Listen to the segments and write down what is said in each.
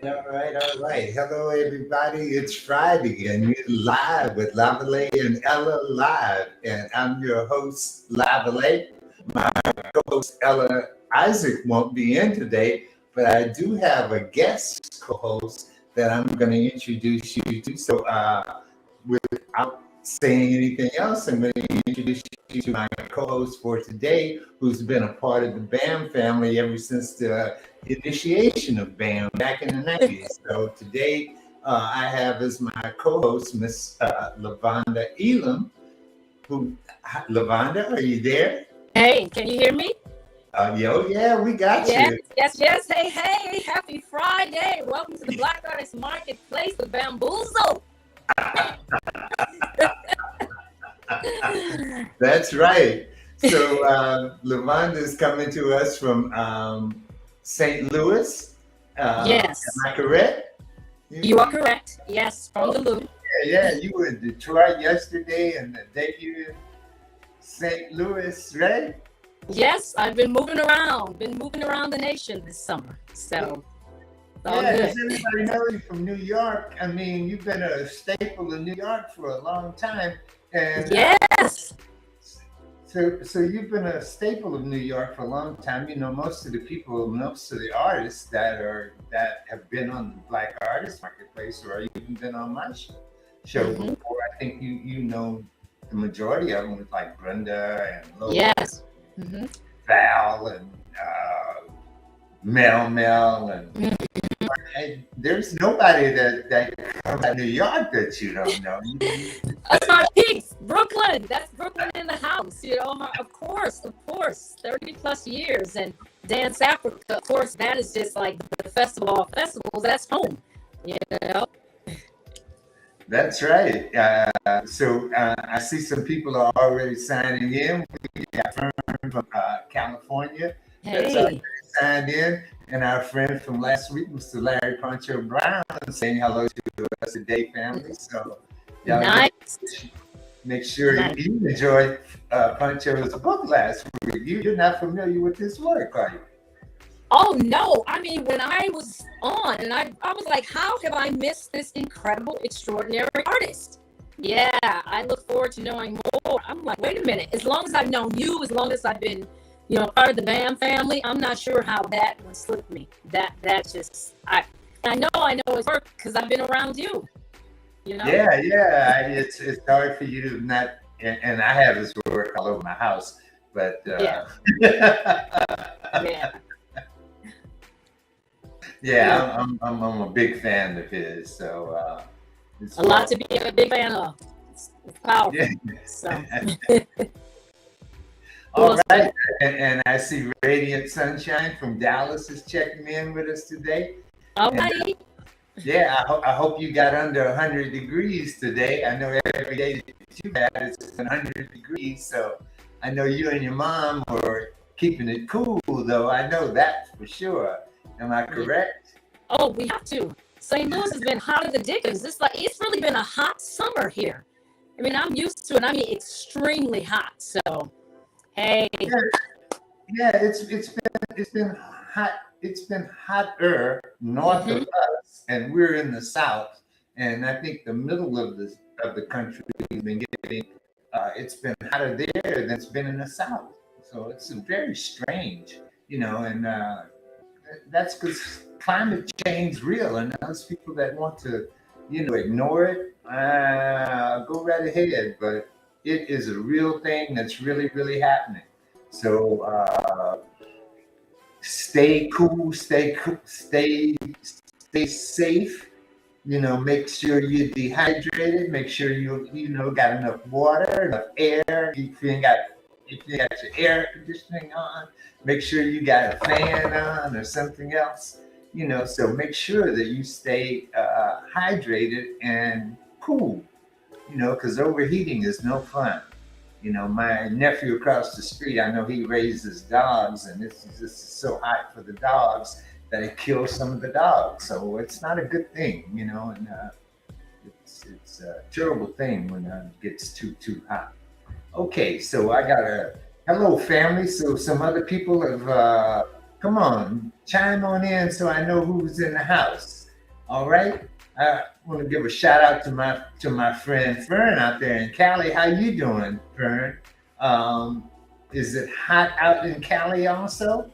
All right, all right. Hello, everybody. It's Friday, and you're live with Lavalais and Ella live. And I'm your host, Lavalais. My co-host, Ella Isaac, won't be in today, but I do have a guest co-host that I'm going to introduce you to. Without saying anything else, I'm going to introduce you to my co-host for today, who's been a part of the BAM family ever since the initiation of BAM back in the 90s. So today I have as my co-host Miss LaVonda Elam. LaVonda, are you there? Hey, can you hear me? Yeah, we got Yes, you. yes. Hey, happy Friday. Welcome to the Black Artist Marketplace with BAMBOOZLE. That's right. So LaVonda is coming to us from St. Louis. Yes. Am I correct? You are correct. Yes, from the Loop. Yeah, you were in Detroit yesterday and the day you in St. Louis, right? Yes, I've been moving around the nation this summer. So, it's all Yeah, good. because everybody knows you from New York. I mean, you've been a staple in New York for a long time. And Yes. So you've been a staple of New York for a long time. You know, most of the artists that have been on the Black Artist Marketplace or even been on my show Mhm. before. I think you know the majority of them, like Brenda and Lola, Yes. Mhm. Val and Mel and. Mhm. There's nobody that comes out of New York that you don't know. That's my piece. Brooklyn. That's Brooklyn in the house. Of course. 30 plus years. And Dance Africa, of course, that is just like the festival of festivals. That's home. You know? That's right. I see some people are already signing in. We got Fern from California that's Hey. already signed in, and our friend from last week, Mr. Larry Poncho Brown, saying hello to us today, family. So y'all Nice. make sure Nice. you enjoyed Poncho's book last week. You're not familiar with his work, are you? Oh no. I mean, when I was on and I was like, how have I missed this incredible, extraordinary artist? Yeah, I look forward to knowing more. I'm like, wait a minute. As long as I've known you, as long as I've been, part of the BAM family, I'm not sure how that would slip me. That just I know his work because I've been around you. Yeah. It's hard for you to not, and I have his work all over my house, but Yeah. Yeah. yeah, I'm a big fan of his. So it's A lot to be a big fan of. It's powerful. Yeah. So All right, and I see Radiant Sunshine from Dallas is checking in with us today. all right. Yeah, I hope you got under 100 degrees today. I know every day that you had it's 100 degrees, so I know you and your mom were keeping it cool, though. I know that for sure. Am I correct? Oh, we have to. St. Louis has been hot as the dickens. It's really been a hot summer here. I mean, I'm used to it. I mean, extremely hot. So, hey. Yeah, it's been hot. It's been hotter north of us, and we're in the south. And I think the middle of the country has been getting. It's been hotter there than it's been in the south. So it's very strange, and that's because climate change is real, and those people that want to, ignore it, go right ahead. But it is a real thing that's really, really happening. So stay cool, stay safe. Make sure you're dehydrated. Make sure you got enough water, enough air. If you got your air conditioning on, make sure you got a fan on or something else. So make sure that you stay hydrated and cool. Because overheating is no fun. My nephew across the street, I know he raises dogs, and this is so hot for the dogs that it kills some of the dogs. So it's not a good thing, and it's a terrible thing when it gets too hot. Okay, so I got a hello family. So some other people have come on, chime on in so I know who's in the house. All right. I want to give a shout out to my friend Fern out there in Cali. How you doing, Fern? Is it hot out in Cali also?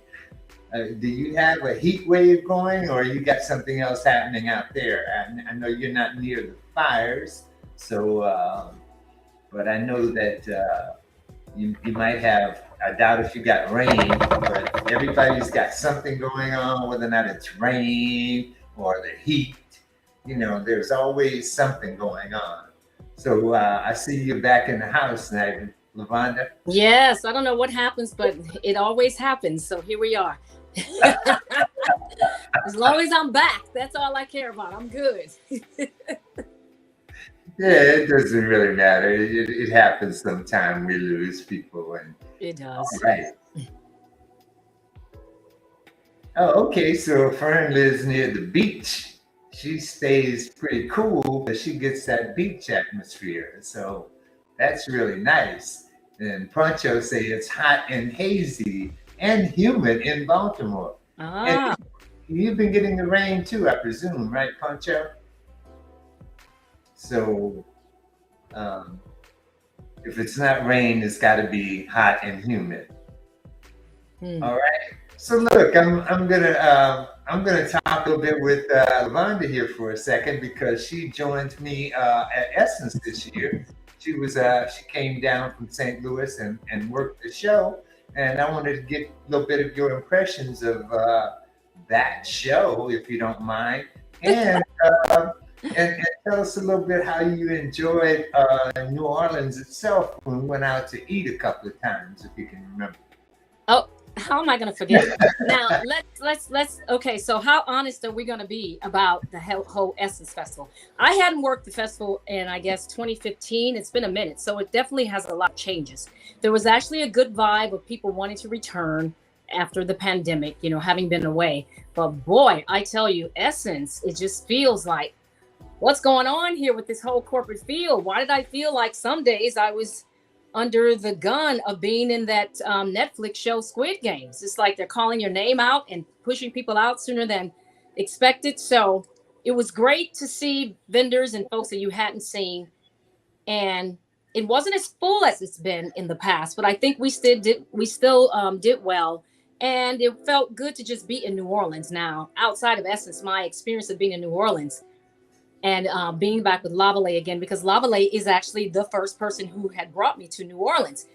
Do you have a heat wave going, or you got something else happening out there? I know you're not near the fires, so but I know that you might have. I doubt if you got rain, but everybody's got something going on, whether or not it's rain or the heat. There's always something going on. So I see you back in the house now, LaVonda. Yes, I don't know what happens, but it always happens. So here we are. As long as I'm back, that's all I care about. I'm good. Yeah, it doesn't really matter. It happens sometime. We lose people, and it does. All right. Oh, okay. So Fern lives near the beach. She stays pretty cool, but she gets that beach atmosphere. So that's really nice. And Poncho say it's hot and hazy and humid in Baltimore. And you've been getting the rain too, I presume, right, Poncho? So if it's not rain, it's got to be hot and humid. All right. So look, I'm gonna talk a little bit with LaVonda here for a second, because she joined me at Essence this year. She came down from St. Louis and worked the show, and I wanted to get a little bit of your impressions of that show, if you don't mind, and tell us a little bit how you enjoyed New Orleans itself when we went out to eat a couple of times, if you can remember. Oh, how am I going to forget? Now, let's. Okay, so how honest are we going to be about the whole Essence Festival? I hadn't worked the festival in, I guess, 2015. It's been a minute, so it definitely has a lot of changes. There was actually a good vibe of people wanting to return after the pandemic, having been away. But boy, I tell you, Essence, it just feels like, what's going on here with this whole corporate feel? Why did I feel like some days I was under the gun of being in that Netflix show Squid Games? It's like they're calling your name out and pushing people out sooner than expected. So it was great to see vendors and folks that you hadn't seen. And it wasn't as full as it's been in the past, but I think we still did well. And it felt good to just be in New Orleans now. Outside of Essence, my experience of being in New Orleans and being back with Lavalais again, because Lavalais is actually the first person who had brought me to New Orleans.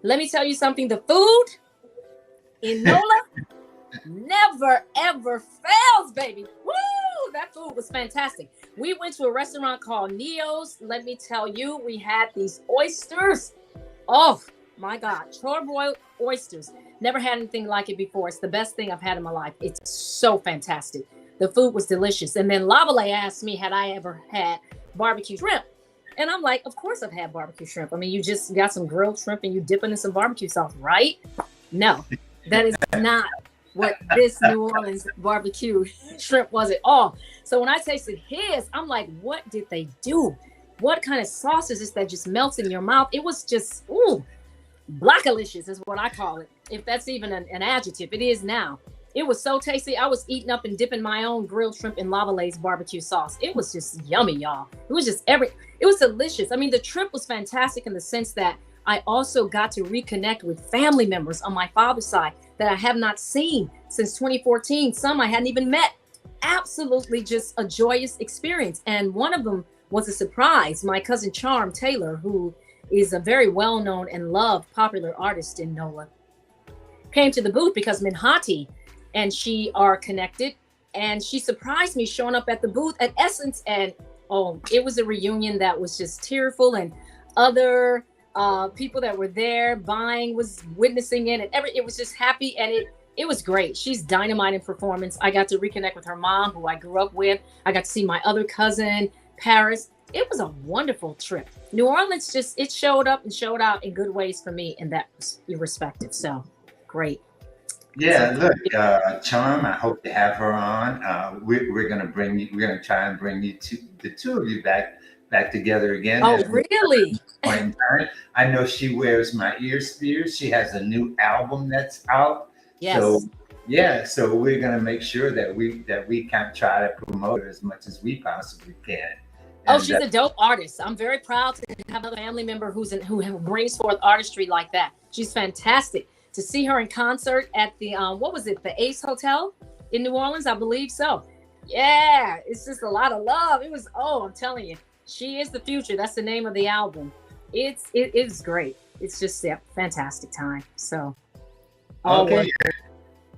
Let me tell you something. The food in NOLA never, ever fails, baby. Woo! That food was fantastic. We went to a restaurant called Neo's. Let me tell you, we had these oysters. Oh, my God. Charbroiled oysters. Never had anything like it before. It's the best thing I've had in my life. It's so fantastic. The food was delicious. And then Lavalais asked me, had I ever had barbecue shrimp? And I'm like, of course I've had barbecue shrimp. I mean, you just got some grilled shrimp and you dip it in some barbecue sauce, right? No, that is not what this New Orleans barbecue shrimp was at all. So when I tasted his, I'm like, what did they do? What kind of sauce is this that just melts in your mouth? It was just, ooh, blackalicious is what I call it. If that's even an adjective, it is now. It was so tasty. I was eating up and dipping my own grilled shrimp in Lavalais barbecue sauce. It was just yummy, y'all. It was just it was delicious. I mean, the trip was fantastic in the sense that I also got to reconnect with family members on my father's side that I have not seen since 2014. Some I hadn't even met. Absolutely just a joyous experience. And one of them was a surprise. My cousin Charm Taylor, who is a very well-known and loved popular artist in NOLA, came to the booth because Minhati and she are connected, and she surprised me showing up at the booth at Essence, and it was a reunion that was just tearful, and other people that were there buying was witnessing it, and it was just happy, and it was great. She's dynamite in performance. I got to reconnect with her mom, who I grew up with. I got to see my other cousin, Paris. It was a wonderful trip. New Orleans it showed up and showed out in good ways for me in that respective. So great. Yeah, look, Charm, I hope to have her on. We're gonna try and bring the two of you back together again. Oh, really? I know she wears my ear spears. She has a new album that's out. Yes. So Yeah, so we're going to make sure that we can try to promote her as much as we possibly can. Oh, And she's a dope artist. I'm very proud to have a family member who brings forth artistry like that. She's fantastic. To see her in concert at the what was it, the Ace Hotel in New Orleans, I believe so. Yeah, it's just a lot of love. It was, oh, I'm telling you, she is the future. That's the name of the album. It is great. It's just a fantastic time. So, okay.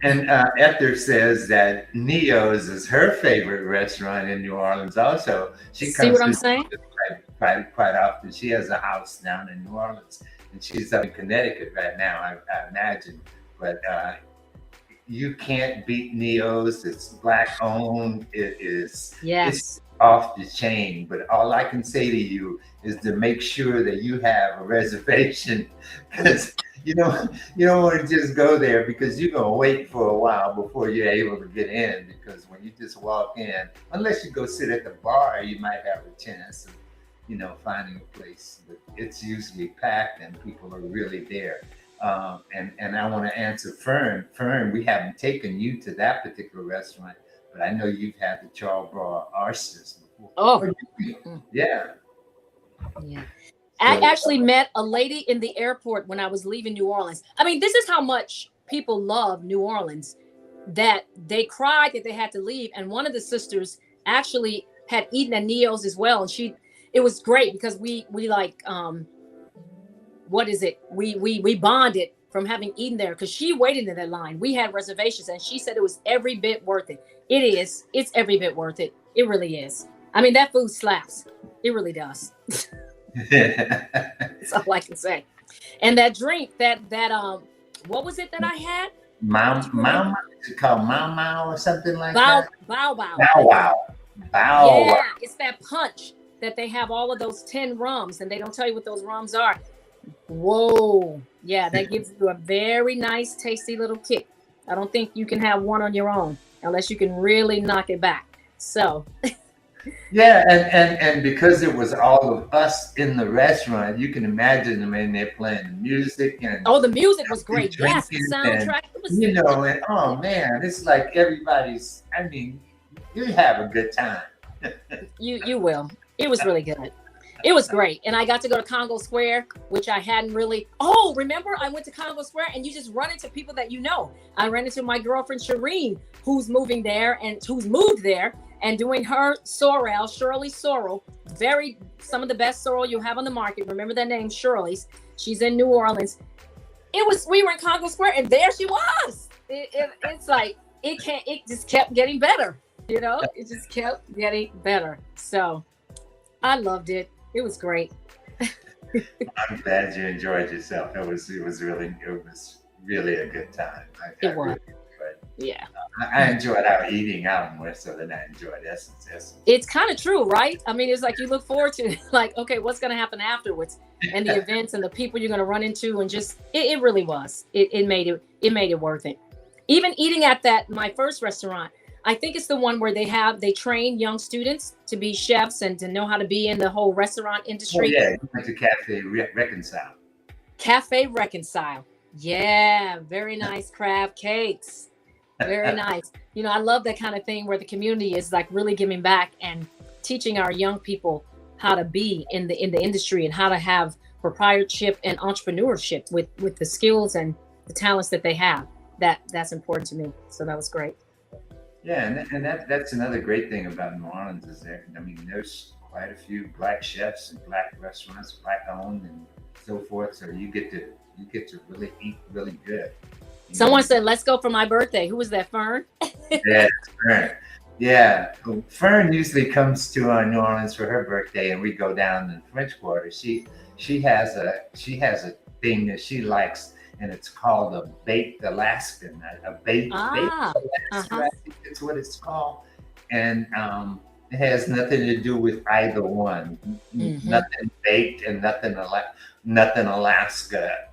And Ether says that Neo's is her favorite restaurant in New Orleans. Also, she see comes what I'm to saying? quite often. She has a house down in New Orleans, and she's up in Connecticut right now, I imagine. But you can't beat Neo's. It's Black owned. It's off the chain. But all I can say to you is to make sure that you have a reservation, because you don't want to just go there, because you're gonna wait for a while before you're able to get in. Because when you just walk in, unless you go sit at the bar, you might have a chance of finding a place. But it's usually packed and people are really there. And I want to answer Fern. Fern, we haven't taken you to that particular restaurant, but I know you've had the Charbroil oysters before. Oh, yeah. Yeah. I actually met a lady in the airport when I was leaving New Orleans. I mean, this is how much people love New Orleans, that they cried that they had to leave. And one of the sisters actually had eaten at Neo's as well. And it was great because we like, what is it? We bonded from having eaten there, because she waited in that line. We had reservations and she said it was every bit worth it. It is. It's every bit worth it. It really is. I mean, that food slaps. It really does. That's all I can say. And that drink, that what was it that I had? Mama, it's called Mau or something like that. Bow Wow. Yeah, it's that punch that they have all of those 10 rums, and they don't tell you what those rums are. Whoa. Yeah, that gives you a very nice, tasty little kick. I don't think you can have one on your own unless you can really knock it back. So yeah, and because it was all of us in the restaurant, you can imagine them in there playing the music, and the music was great. Yes, the soundtrack. And oh man, it's like everybody's. I mean, you have a good time. You will. It was really good. It was great. And I got to go to Congo Square, which I hadn't really. Oh, remember I went to Congo Square and you just run into people that you know. I ran into my girlfriend Shireen, who's moving there and who's moved there and doing her sorrel, Shirley Sorrel. Some of the best sorrel you have on the market. Remember that name, Shirley's. She's in New Orleans. We were in Congo Square and there she was. It's like, it just kept getting better. It just kept getting better. So I loved it. It was great. I'm glad you enjoyed yourself. It was really a good time. It was. Yeah. I enjoyed our eating out more so than I enjoyed Essence. It's kind of true, right? I mean, it's like you look forward to like, okay, what's going to happen afterwards, and the events and the people you're going to run into, and just it really was. It made it worth it. Even eating at my first restaurant, I think it's the one where they train young students to be chefs and to know how to be in the whole restaurant industry. Oh, yeah, you went to Cafe Reconcile. Cafe Reconcile. Yeah, very nice crab cakes. Very nice. I love that kind of thing where the community is like really giving back and teaching our young people how to be in the industry and how to have proprietorship and entrepreneurship with the skills and the talents that they have. That's important to me. So that was great. Yeah, and that's another great thing about New Orleans is there's quite a few Black chefs and Black restaurants, Black owned and so forth. So you get to really eat really good. Someone said, "Let's go for my birthday." Who was that, Fern? Yeah, Fern. Yeah, Fern usually comes to New Orleans for her birthday, and we go down in the French Quarter. She has a thing that she likes, and it's called a baked Alaskan. Baked Alaskan, I think that's what it's called. And it has nothing to do with either one. Mm-hmm. Nothing baked and nothing Alaska.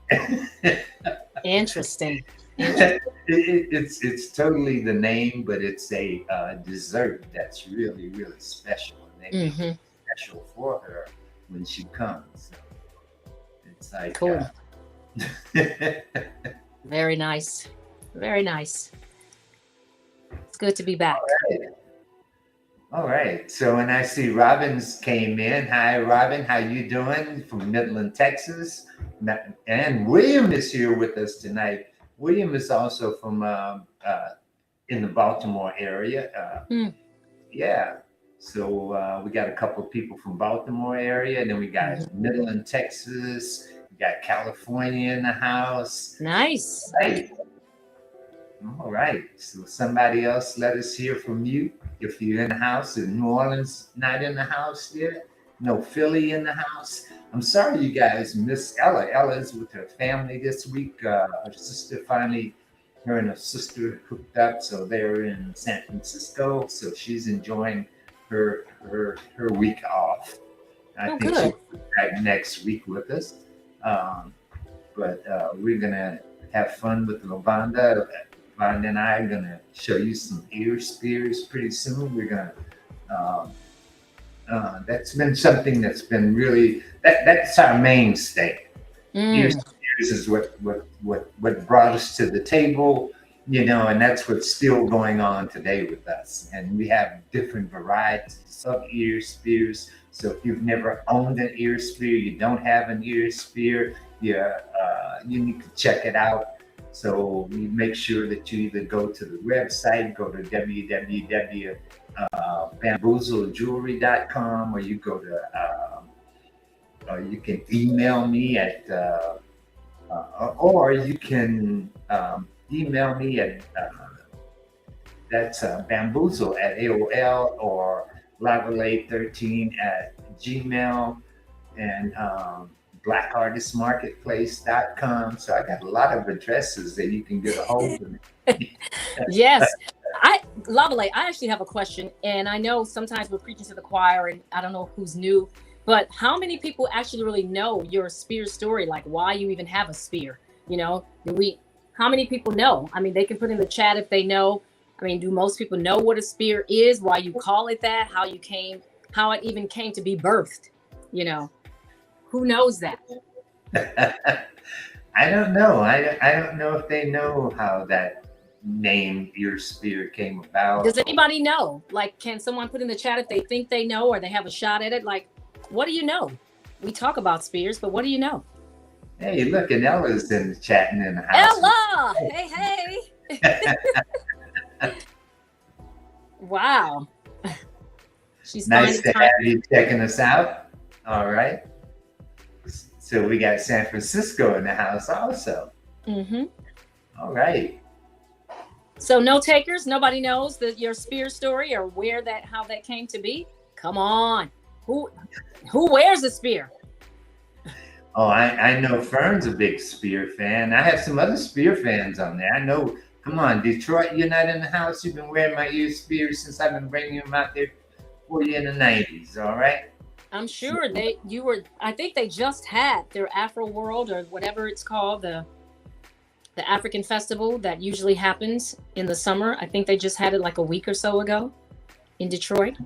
Interesting. It's totally the name, but it's a dessert that's really, really special. And they make it special for her when she comes. So it's like cool. Very nice. Very nice. good to be back. All right. So when I see Robin's came in, hi Robin, how you doing? From Midland, Texas. And William is here with us tonight. William is also from in the Baltimore area. Yeah. So we got a couple of people from Baltimore area, and then we got Midland, Texas. We got California in the house. Nice. Right. All right. So somebody else, let us hear from you. If you're in the house, and New Orleans not in the house yet, no Philly in the house. I'm sorry you guys miss Ella. Ella's with her family this week. Her sister finally, her and her sister hooked up, so they're in San Francisco. So she's enjoying her week off. I think she'll be back next week with us. But we're gonna have fun with LaVonda. LaVonda and I are gonna show you some ear spears pretty soon. We're gonna. That's been something that's been really that's our mainstay. Ear spears is what brought us to the table, and that's what's still going on today with us. And we have different varieties of ear spears. So if you've never owned an ear spear, you don't have an ear spear, you need to check it out. So we make sure that you either go to the website, go to www.bamboozlejewelry.com, or you go to, you can email me at, or you can email me at, that's bamboozle at AOL, or Lavalais13 at Gmail, and blackartistmarketplace.com. So I got a lot of addresses that you can get a hold of me. Yes. Lavalais, I actually have a question, and I know sometimes we're preaching to the choir, and I don't know who's new, but how many people actually really know your spear story, like why you even have a spear? How many people know? I mean, they can put in the chat if they know. I mean, do most people know what a spear is, why you call it that, how it even came to be birthed? Who knows that? I don't know. I don't know if they know how that name ear spear came about. Does anybody know? Like, can someone put in the chat if they think they know or they have a shot at it? Like, what do you know? We talk about spears, but what do you know? Hey, look, and Ella's in the chatting in the house. Ella! Hey. Wow. She's nice to have you checking us out. All right. So we got San Francisco in the house also. All right. So no takers, nobody knows your spear story or how that came to be. Come on, who wears a spear? Oh, I know Fern's a big spear fan. I have some other spear fans on there. I know. Come on, Detroit, you're not in the house. You've been wearing my ear spears since I've been bringing them out there for you in the 90s. All right. I'm sure I think they just had their Afro World or whatever it's called, the African festival that usually happens in the summer. I think they just had it like a week or so ago in Detroit.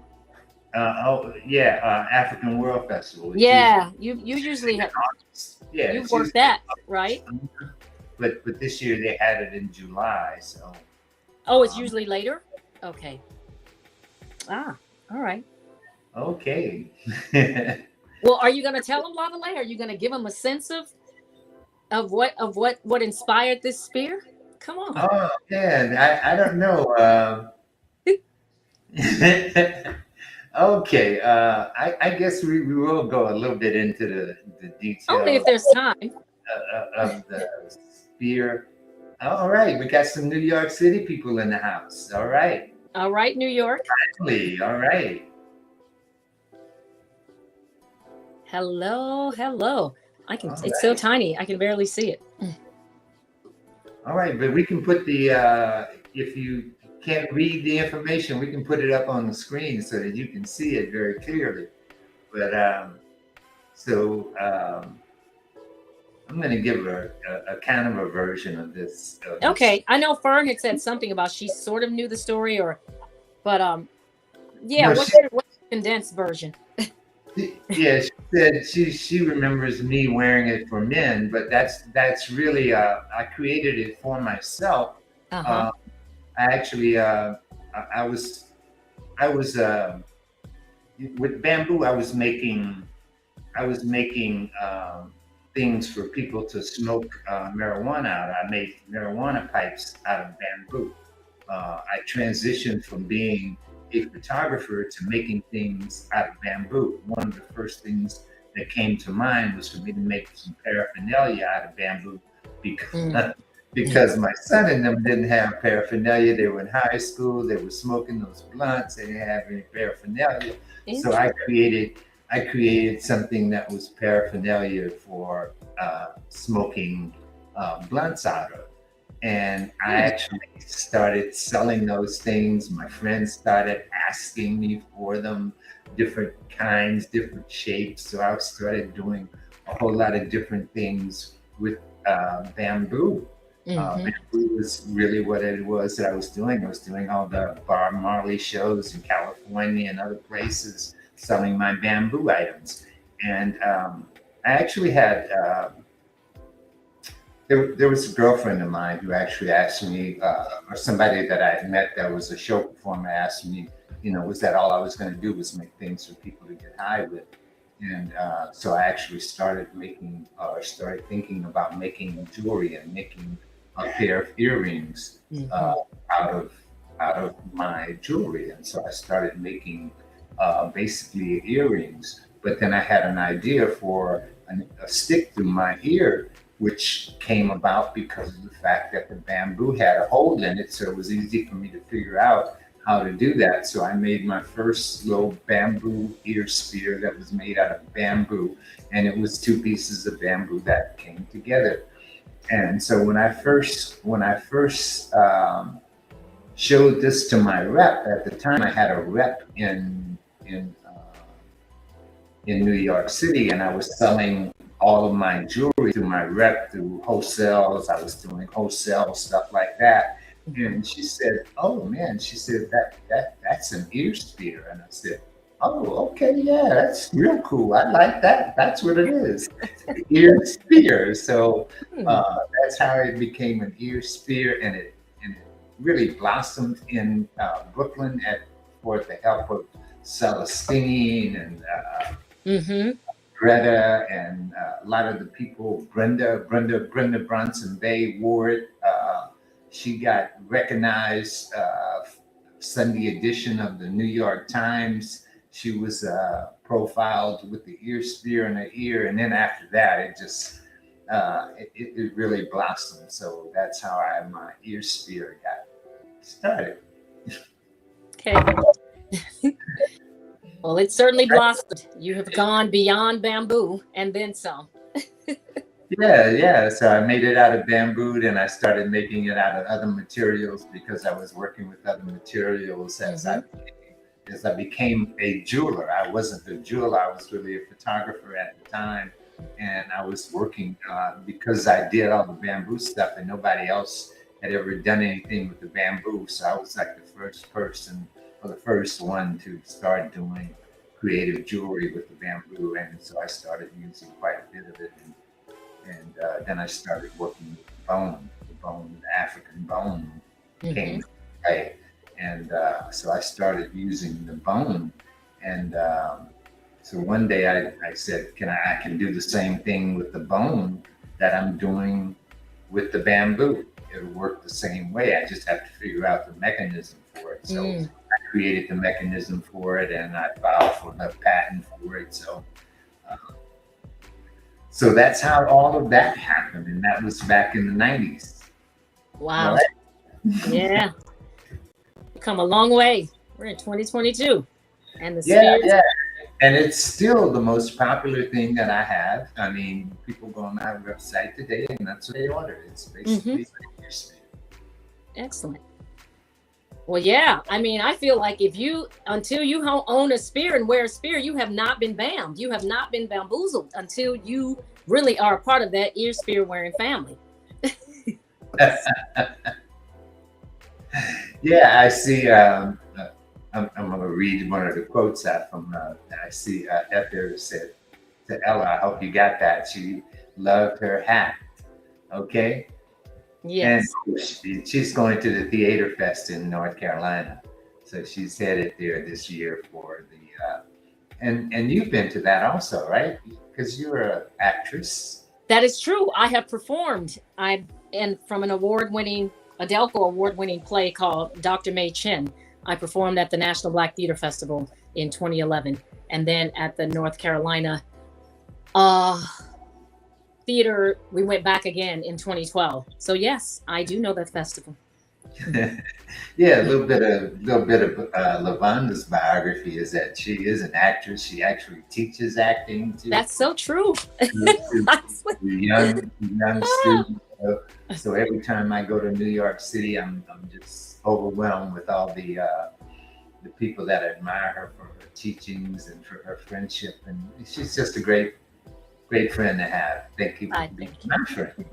African World Festival. Yeah, you usually have. Yeah, you work that, right? But this year they had it in July, so. Oh, it's usually later? Okay. All right. Okay. Well, are you going to tell them, Lavalais? Are you going to give them a sense of what inspired this spear? Come on. Oh man, I don't know. Okay. I guess we will go a little bit into the details. Only if there's time. Of the spear. All right, we got some New York City people in the house. All right. All right, New York. Finally, all right. Hello. It's right. so tiny. I can barely see it. All right, but we can put the if you can't read the information, we can put it up on the screen so that you can see it very clearly. But I'm going to give her a kind of a version of this. Okay, I know Fern had said something about she sort of knew the story, what's the condensed version? Yeah, she said she remembers me wearing it for men, but that's really I created it for myself. I actually I was I was with bamboo. I was making things for people to smoke marijuana out. I made marijuana pipes out of bamboo. I transitioned from being a photographer to making things out of bamboo. One of the first things that came to mind was for me to make some paraphernalia out of bamboo because, because my son and them didn't have paraphernalia. They were in high school. They were smoking those blunts. They didn't have any paraphernalia. So I created something that was paraphernalia for smoking blunts out of. And I actually started selling those things. My friends started asking me for them, different kinds, different shapes. So I started doing a whole lot of different things with bamboo. Bamboo was really what it was that I was doing. I was doing all the Bob Marley shows in California and other places, selling my bamboo items. And I actually had there was a girlfriend of mine who actually asked me, or somebody that I had met that was a show performer asked me, was that all I was going to do was make things for people to get high with? And so I actually started started thinking about making jewelry and making a pair of earrings out of my jewelry. And so I started making basically earrings. But then I had an idea for a stick through my ear, which came about because of the fact that the bamboo had a hole in it. So it was easy for me to figure out how to do that. So I made my first little bamboo ear spear that was made out of bamboo. And it was two pieces of bamboo that came together. And so when I first showed this to my rep, at the time I had a rep in New York City, and I was selling all of my jewelry through my rep through wholesales. I was doing wholesale stuff like that. And she said, "Oh man," she said, that's an ear spear. And I said, "Oh, okay, yeah, that's real cool. I like that. That's what it is, ear spear." So that's how it became an ear spear, and it really blossomed in Brooklyn for the help of Celestine and Greta and a lot of the people. Brenda Bronson Bay wore it. She got recognized Sunday edition of the New York Times. She was profiled with the ear spear in her ear, and then after that, it just it really blossomed. So that's how my ear spear got started. Okay. Well, it certainly blossomed. You have gone beyond bamboo and then some. Yeah. So I made it out of bamboo, and I started making it out of other materials because I was working with other materials as I became a jeweler. I wasn't a jeweler. I was really a photographer at the time. And I was working because I did all the bamboo stuff and nobody else had ever done anything with the bamboo. So I was like the first person or the first one to start doing creative jewelry with the bamboo. And so I started using quite a bit of it. And then I started working with the African bone came to play. And so I started using the bone. And so one day I said, I can do the same thing with the bone that I'm doing with the bamboo. It'll work the same way. I just have to figure out the mechanism for it. So I created the mechanism for it, and I filed for a patent for it. So that's how all of that happened, and that was back in the 90s. Wow. Right? Yeah. Come a long way. We're in 2022. And the yeah. And it's still the most popular thing that I have. I mean, people go on my website today and that's what they order. It's basically excellent. Well, yeah. I mean, I feel like until you own a spear and wear a spear, you have not been bammed. You have not been bamboozled until you really are a part of that ear spear wearing family. Yeah, I see. I'm going to read one of the quotes out from. I see Ether said to Ella, "I hope you got that. She loved her hat." Okay. Yes. And she's going to the Theater Fest in North Carolina. So she's headed there this year for the and you've been to that also, right? Because you're an actress. That is true. I have performed. I and from an Adelco award-winning play called Dr. May Chin. I performed at the National Black Theater Festival in 2011, and then at the North Carolina theater, we went back again in 2012. So yes, I do know that festival. Yeah, a little bit of LaVonda's biography is that she is an actress. She actually teaches acting That's so true. to young students. So every time I go to New York City, I'm just overwhelmed with all the people that admire her for her teachings and for her friendship, and she's just a great friend to have. Thank you for being my friend.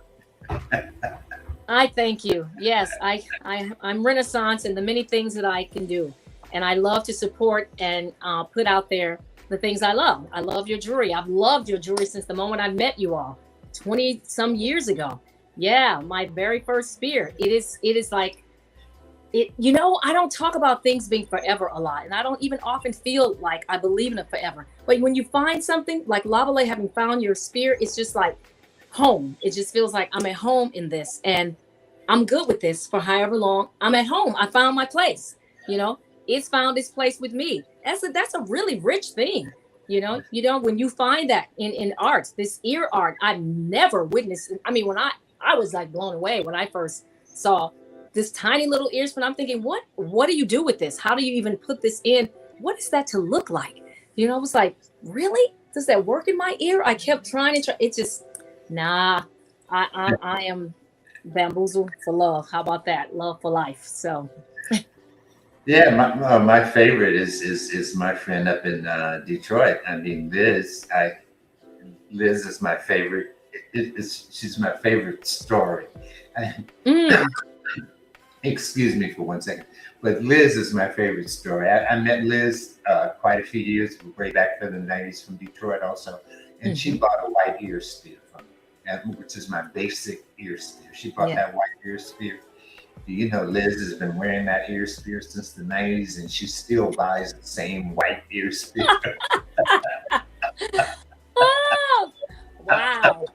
I thank you. Yes, I'm Renaissance in the many things that I can do. And I love to support and put out there the things I love. I love your jewelry. I've loved your jewelry since the moment I met you all 20 some years ago. Yeah, my very first spear. It is like, I don't talk about things being forever a lot. And I don't even often feel like I believe in it forever. But when you find something like Lavalais, having found your spear, it's just like home. It just feels like I'm at home in this, and I'm good with this for however long I'm at home. I found my place. It's found its place with me. That's a really rich thing. When you find that in art, this ear art, I've never witnessed. I mean, when I was like blown away when I first saw this tiny little ears, but I'm thinking, what do you do with this? How do you even put this in? What is that to look like? I was like, really? Does that work in my ear? I kept trying to try. It just, nah, I am bamboozled for love. How about that? Love for life. So. Yeah, my favorite is my friend up in Detroit. I mean, Liz is my favorite. She's my favorite story. Excuse me for 1 second, but Liz is my favorite story. I met Liz quite a few years way back in the 90s from Detroit also, and she bought a white ear spear from me, which is my basic ear spear. She bought that white ear spear. Liz has been wearing that ear spear since the 90s, and she still buys the same white ear spear. Oh, wow.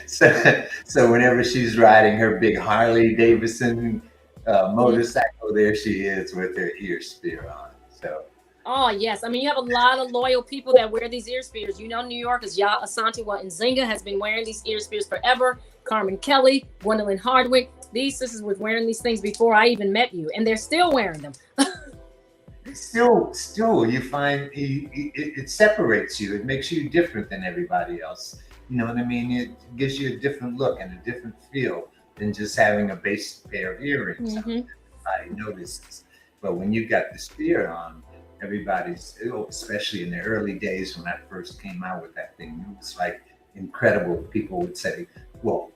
So whenever she's riding her big Harley Davidson motorcycle, there she is with her ear spear on. So. Oh yes, I mean you have a lot of loyal people that wear these ear spears. New Yorkers, Ya Asante Nzinga has been wearing these ear spears forever. Carmen Kelly, Gwendolyn Hardwick, these sisters were wearing these things before I even met you, and they're still wearing them. Still, you find it separates you. It makes you different than everybody else. You know what I mean? It gives you a different look and a different feel than just having a basic pair of earrings. Everybody notices. But when you got the spear on, everybody's, especially in the early days when I first came out with that thing, it was like incredible. People would say, well,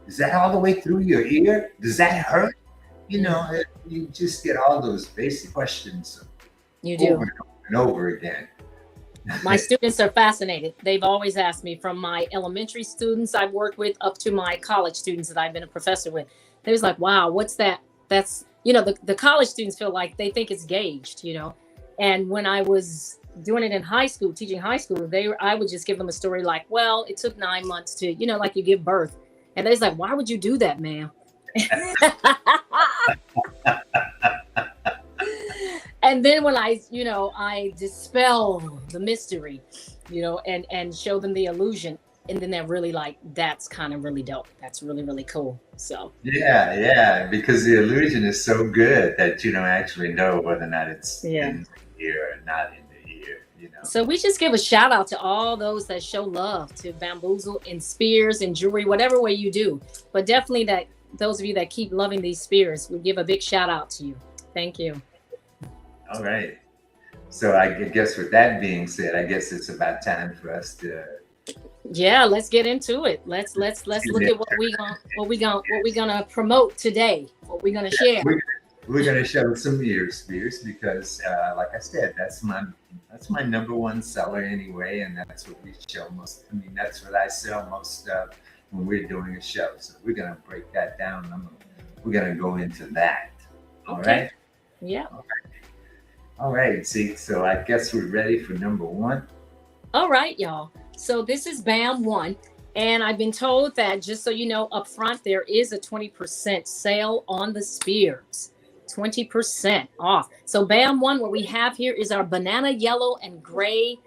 is that all the way through your ear? Does that hurt? You just get all those basic questions you do over and over again. My students are fascinated. They've always asked me, from my elementary students I've worked with up to my college students that I've been a professor with. They're like, wow, what's that? That's, the college students feel like they think it's gauged, And when I was doing it in high school, teaching high school, I would just give them a story like, well, it took 9 months to, like you give birth. And they're like, why would you do that, ma'am? And then when I dispel the mystery, and show them the illusion, and then they're really like, that's kind of really dope. That's really, really cool. So yeah, because the illusion is so good that you don't actually know whether or not it's in the ear or not in the ear. So we just give a shout out to all those that show love to Bamboozle in spears and jewelry, whatever way you do. But definitely that those of you that keep loving these spears, we give a big shout out to you. Thank you. All right. So I guess with that being said, I guess it's about time for us to. Yeah, let's get into it. Let's look at what we gonna promote today. What we're gonna share. We're gonna show some ear spears because, like I said, that's my number one seller anyway, and that's what we show most. I mean, that's what I sell most of when we're doing a show. So we're gonna break that down. I'm gonna we're gonna go into that. All Okay. right. Yeah. All right. See, so I guess we're ready for number one. All right, y'all. So this is BAM 1. And I've been told that, just so you know, up front, there is a 20% sale on the spears. 20% off. So BAM 1, what we have here is our banana yellow and gray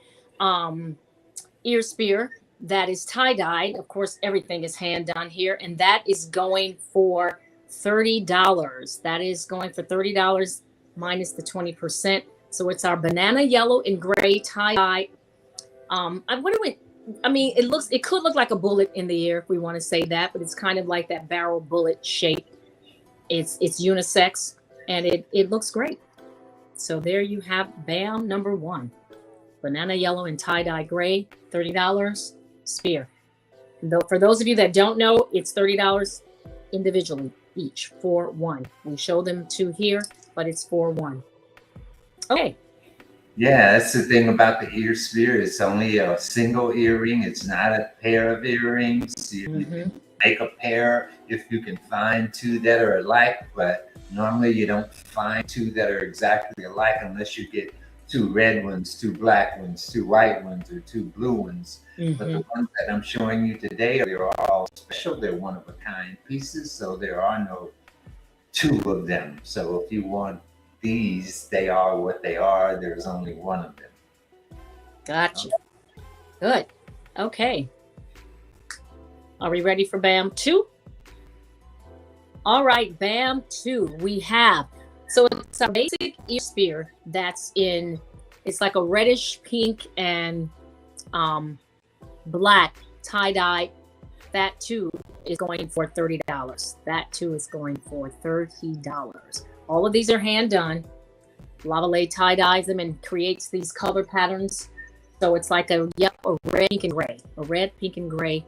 ear spear that is tie-dyed. Of course, everything is hand done here. And that is going for $30. That is going for $30 minus the 20%. So it's our banana yellow and gray tie-dye. It could look like a bullet in the ear if we want to say that, but it's kind of like that barrel bullet shape. It's unisex and it looks great. So there you have BAM number 1. Banana yellow and tie-dye gray, $30 spear. For those of you that don't know, it's $30 individually each for one. We show them 2 here, but it's for one. Okay. Yeah, that's the thing about the ear spear. It's only a single earring. It's not a pair of earrings. You make a pair if you can find 2 that are alike, but normally you don't find 2 that are exactly alike unless you get 2 red ones, 2 black ones, 2 white ones, or 2 blue ones. But the ones that I'm showing you today, they're all special. They're one-of-a-kind pieces, so there are no 2 of them. So if you want these, they are what they are. There's only 1 of them. Gotcha. Good. Okay. Are we ready for BAM 2? All right, BAM 2. We have, so it's a basic ear spear that's in, it's like a reddish pink and black tie-dye. That too is going for $30. That too is going for $30. All of these are hand done. Lavalais tie-dyes them and creates these color patterns. So it's like a red, pink, and gray. A red, pink, and gray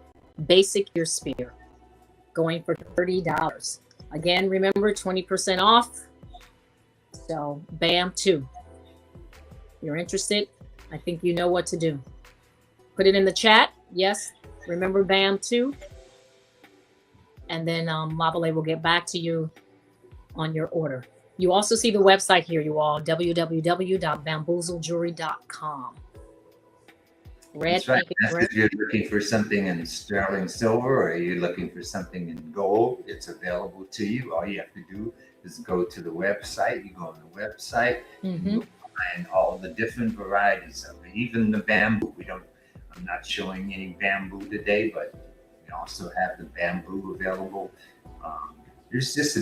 basic ear spear going for $30. Again, remember 20% off. So BAM 2. You're interested? I think you know what to do. Put it in the chat. Yes. Remember BAM 2. And then Lavalais will get back to you on your order. You also see the website here, you all, www.bamboozlejewelry.com. Red, That's right. pink, and gray. If you're looking for something in sterling silver or you're looking for something in gold, it's available to you. All you have to do is go to the website. You go on the website, and you'll find all the different varieties of it. Even the bamboo. I'm not showing any bamboo today, but we also have the bamboo available. There's just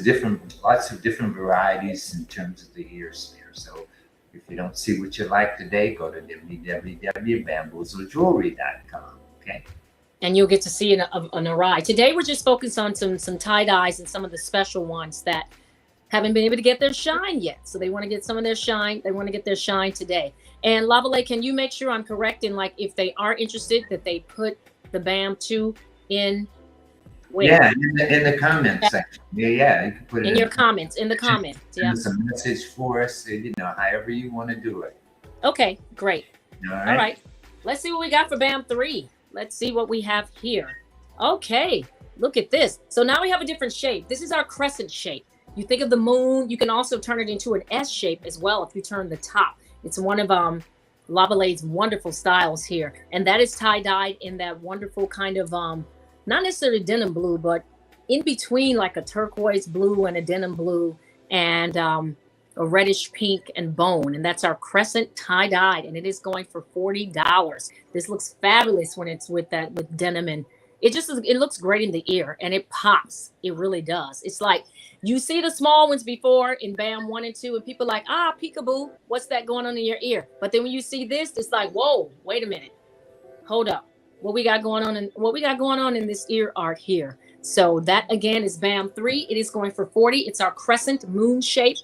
lots of different varieties in terms of the ear spear. So if you don't see what you like today, go to www.bamboozlejewelry.com. Okay. And you'll get to see an array. Today we're just focused on some tie-dyes and some of the special ones that haven't been able to get their shine yet. So they want to get some of their shine. They want to get their shine today. And Lavalais, can you make sure I'm correct in, like, if they are interested, that they put the BAM 2 in? Where? Yeah, in the comments section. Yeah, you can put it in your comments. In the comments. Yeah. Send us a message for us, however you want to do it. Okay, great. All right. All right. Let's see what we got for BAM 3. Let's see what we have here. Okay, look at this. So now we have a different shape. This is our crescent shape. You think of the moon, you can also turn it into an S shape as well if you turn the top. It's one of Lavalais' wonderful styles here. And that is tie-dyed in that wonderful kind of, not necessarily denim blue, but in between, like a turquoise blue and a denim blue and a reddish pink and bone. And that's our crescent tie-dyed, and it is going for $40. This looks fabulous when it's with denim, and it looks great in the ear, and it pops. It really does. It's like, you see the small ones before in BAM 1 and 2, and people are like, peekaboo, what's that going on in your ear? But then when you see this, it's like, whoa, wait a minute, hold up. What we got going on in this ear art here. So that again is BAM 3. It is going for $40. It's our crescent moon shape,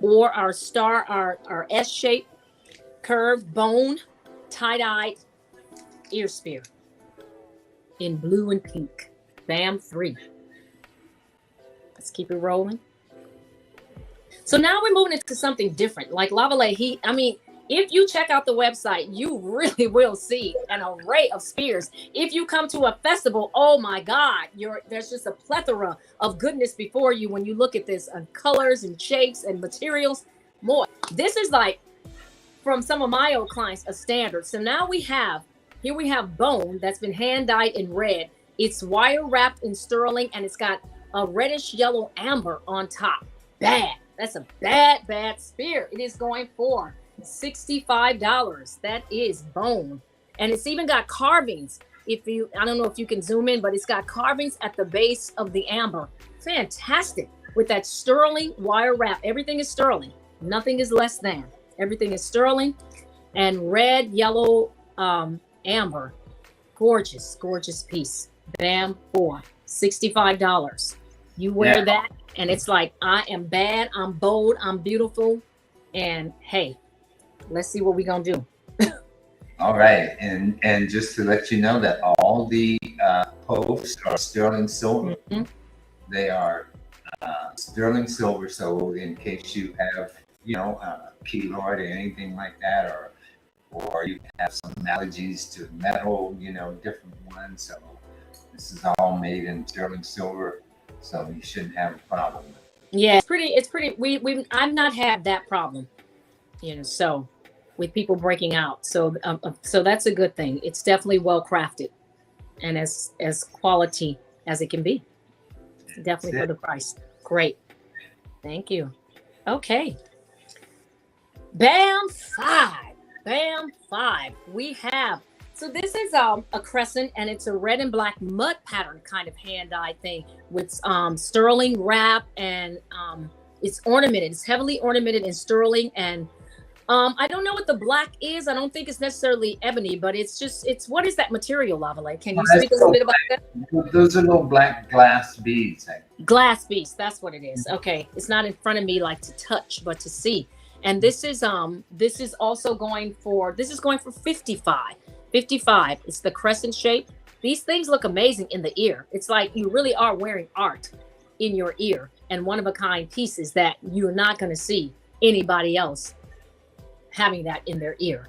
or our star, our S shape, curved bone, tie-dyed ear spear in blue and pink. BAM 3. Let's keep it rolling. So now we're moving into something different. Like Lavalais, If you check out the website, you really will see an array of spears. If you come to a festival, oh my God, there's just a plethora of goodness before you when you look at this, colors and shapes and materials. More. This is like, from some of my old clients, a standard. So now we have bone that's been hand dyed in red. It's wire wrapped in sterling, and it's got a reddish yellow amber on top. Bad. That's a bad spear. It is going for $65. That is bone. And it's even got carvings. I don't know if you can zoom in, but it's got carvings at the base of the amber. Fantastic. With that sterling wire wrap. Everything is sterling. Nothing is less than. Everything is sterling and red, yellow, amber. Gorgeous piece. Bam, for $65. You wear that, and it's like, I am bad, I'm bold, I'm beautiful, and hey, let's see what we're gonna do. All right, and just to let you know that all the posts are sterling silver. Mm-hmm. They are sterling silver, so in case you have, keloid or anything like that, or you have some allergies to metal, different ones. So this is all made in sterling silver, so you shouldn't have a problem. Yeah, it's pretty. I've not had that problem, so with people breaking out. So that's a good thing. It's definitely well crafted and as quality as it can be. Definitely for the price. Great. Thank you. Okay. BAM 5. We have, so this is a crescent, and it's a red and black mud pattern kind of hand-dyed thing with sterling wrap, and it's ornamented. It's heavily ornamented in sterling, and I don't know what the black is. I don't think it's necessarily ebony, but it's what is that material, Lavalais? Can you speak a little bit about that? Those are little black glass beads. Glass beads, that's what it is. Okay, it's not in front of me like to touch, but to see. And this is also going for $55. It's the crescent shape. These things look amazing in the ear. It's like you really are wearing art in your ear, and one of a kind pieces that you're not going to see anybody else having that in their ear.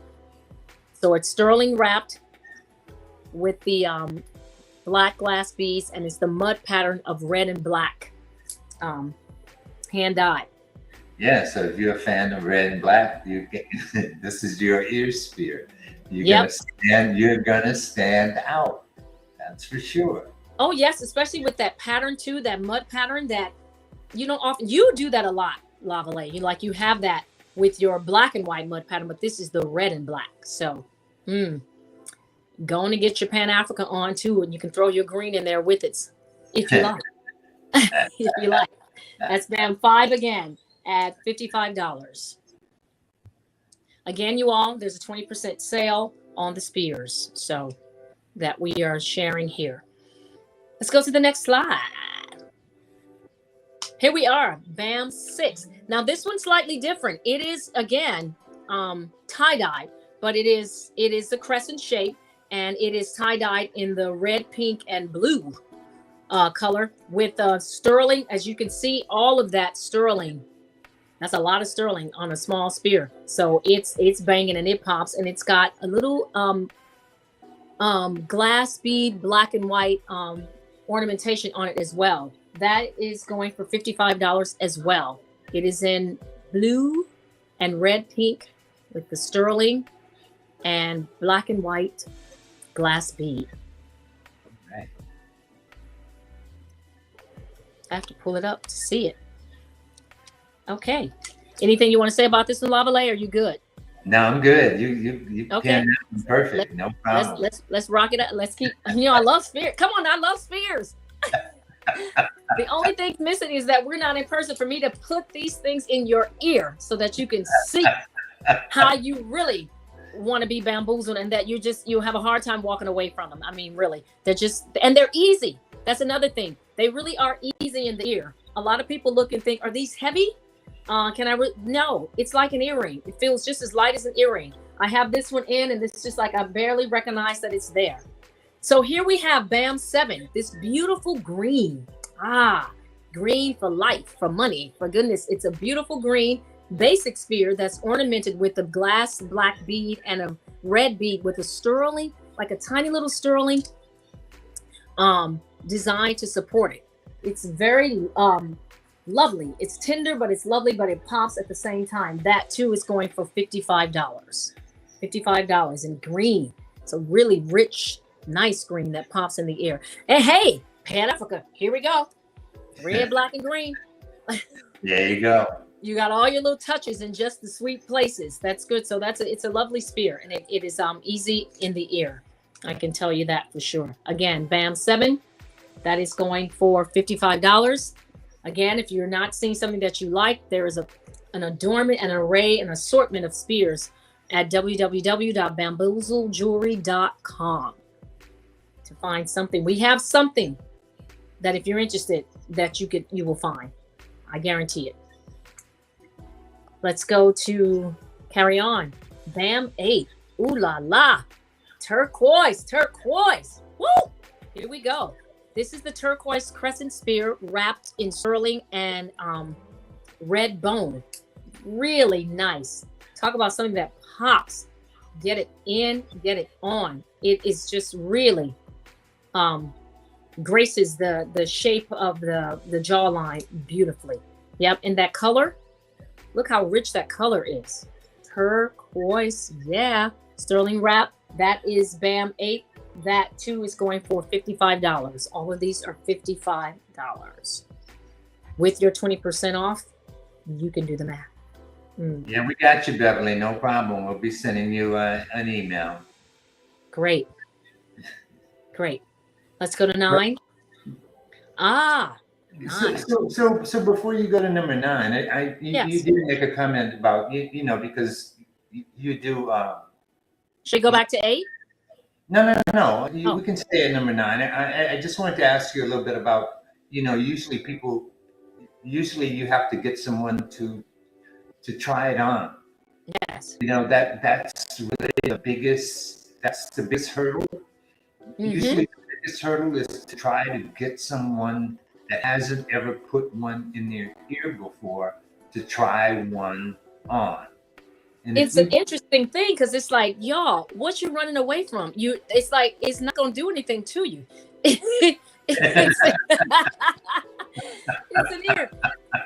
So it's sterling wrapped with the black glass beads, and it's the mud pattern of red and black hand dyed. Yeah, so if you're a fan of red and black, this is your ear spear. You're gonna stand out. That's for sure. Oh yes, especially with that pattern too, that mud pattern that you don't often. You do that a lot, Lavalais. You have that with your black and white mud pattern, but this is the red and black. So, going to get your Pan Africa on too, and you can throw your green in there with it, if you like. If you like. That's BAM 5 again at $55. Again, you all, there's a 20% sale on the spears, so that we are sharing here. Let's go to the next slide. Here we are, BAM 6. Now this one's slightly different. It is again tie-dye, but it is the crescent shape, and it is tie-dyed in the red, pink, and blue color with sterling. As you can see, all of that sterling. That's a lot of sterling on a small spear. So it's banging and it pops, and it's got a little glass bead, black and white ornamentation on it as well. That is going for $55 as well. It is in blue and red, pink with the sterling and black and white glass bead. Right. I have to pull it up to see it. Okay. Anything you want to say about this one, Lavalais? Are you good? No, I'm good. You okay. Perfect. No problem. Let's rock it up. Let's keep. I love spears. Come on, I love spears. The only thing missing is that we're not in person for me to put these things in your ear so that you can see how you really want to be bamboozled, and that you'll have a hard time walking away from them. I mean, really, they're easy. That's another thing. They really are easy in the ear. A lot of people look and think, are these heavy? No, it's like an earring. It feels just as light as an earring. I have this one in, and it's just like I barely recognize that it's there. So here we have BAM 7, this beautiful green. Green for life, for money, for goodness. It's a beautiful green basic spear that's ornamented with a glass black bead and a red bead with a sterling, like a tiny little sterling designed to support it. It's very lovely. It's tender, but it's lovely, but it pops at the same time. That too is going for $55. $55 in green. It's a really rich, nice green that pops in the ear. And hey, Pan Africa, here we go. Red, black, and green. There you go. You got all your little touches in just the sweet places. That's good. So it's a lovely spear, and it is easy in the ear. I can tell you that for sure. Again, BAM 7, that is going for $55. Again, if you're not seeing something that you like, there is an adornment, an array, an assortment of spears at www.bamboozlejewelry.com to find something. We have something that if you're interested, that you will find. I guarantee it. Let's go to carry on. BAM 8. Ooh la la. Turquoise. Woo! Here we go. This is the turquoise crescent spear wrapped in sterling and red bone. Really nice. Talk about something that pops. Get it in, get it on. It is just really graces the shape of the jawline beautifully. Yep, and that color, look how rich that color is. Turquoise, yeah. Sterling wrap, that is BAM 8. That too is going for $55. All of these are $55. With your 20% off, you can do the math. Yeah, we got you, Beverly. No problem. We'll be sending you an email. Great. Let's go to 9. Nice. So before you go to number 9, you did make a comment about because you do. Should we go back to 8? No. We can stay at number 9. I just wanted to ask you a little bit about usually you have to get someone to try it on. Yes. That's really the biggest hurdle. Mm-hmm. Usually the biggest hurdle is to try to get someone that hasn't ever put one in their ear before to try one on. And it's an interesting thing because it's like, y'all, what you running away from? It's like it's not gonna do anything to you. It's an ear.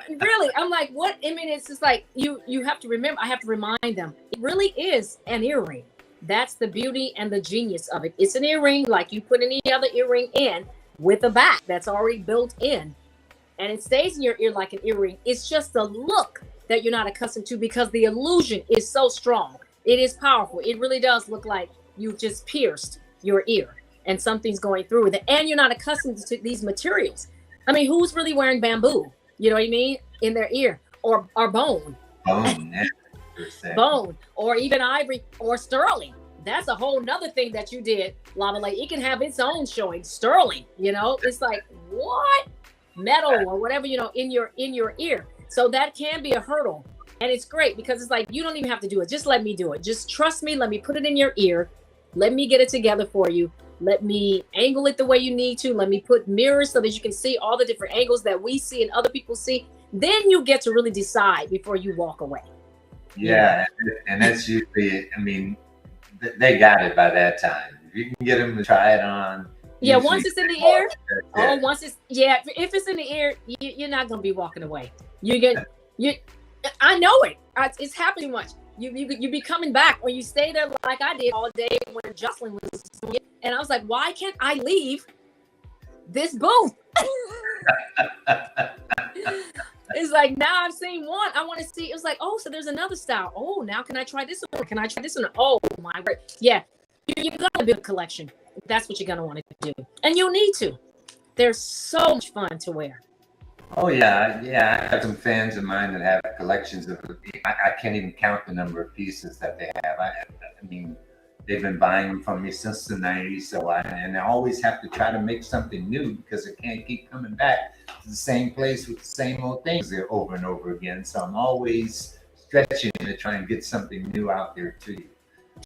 Really, I'm like, what? I mean, it's just like you have to remember. I have to remind them. It really is an earring. That's the beauty and the genius of it. It's an earring like you put any other earring in with a back that's already built in, and it stays in your ear like an earring. It's just a look that you're not accustomed to because the illusion is so strong. It is powerful. It really does look like you just pierced your ear and something's going through with it. And you're not accustomed to these materials. I mean, who's really wearing bamboo? You know what I mean? In their ear or bone. Bone or even ivory or sterling. That's a whole nother thing that you did, Lavalais. It can have its own showing. Sterling, it's like what? Metal or whatever, in your ear. So that can be a hurdle. And it's great because it's like, you don't even have to do it. Just let me do it. Just trust me. Let me put it in your ear. Let me get it together for you. Let me angle it the way you need to. Let me put mirrors so that you can see all the different angles that we see and other people see. Then you get to really decide before you walk away. Yeah. And that's usually, they got it by that time. If you can get them to try it on. Yeah, once it's in the ear. If it's in the ear, you're not going to be walking away. I know it. It's happening much. You be coming back, or you stay there like I did all day when Jocelyn was doing it. And I was like, why can't I leave this booth? It's like, now I've seen one. I want to see. It was like, oh, so there's another style. Oh, now can I try this one? Can I try this one? Oh my word. Yeah. You got to build a collection. That's what you're going to want to do. And you'll need to. They're so much fun to wear. Oh, yeah. I have some fans of mine that have collections of, I can't even count the number of pieces that they have. I mean, they've been buying them from me since the 90s. And I always have to try to make something new because it can't keep coming back to the same place with the same old things there over and over again. So I'm always stretching to try and get something new out there to you.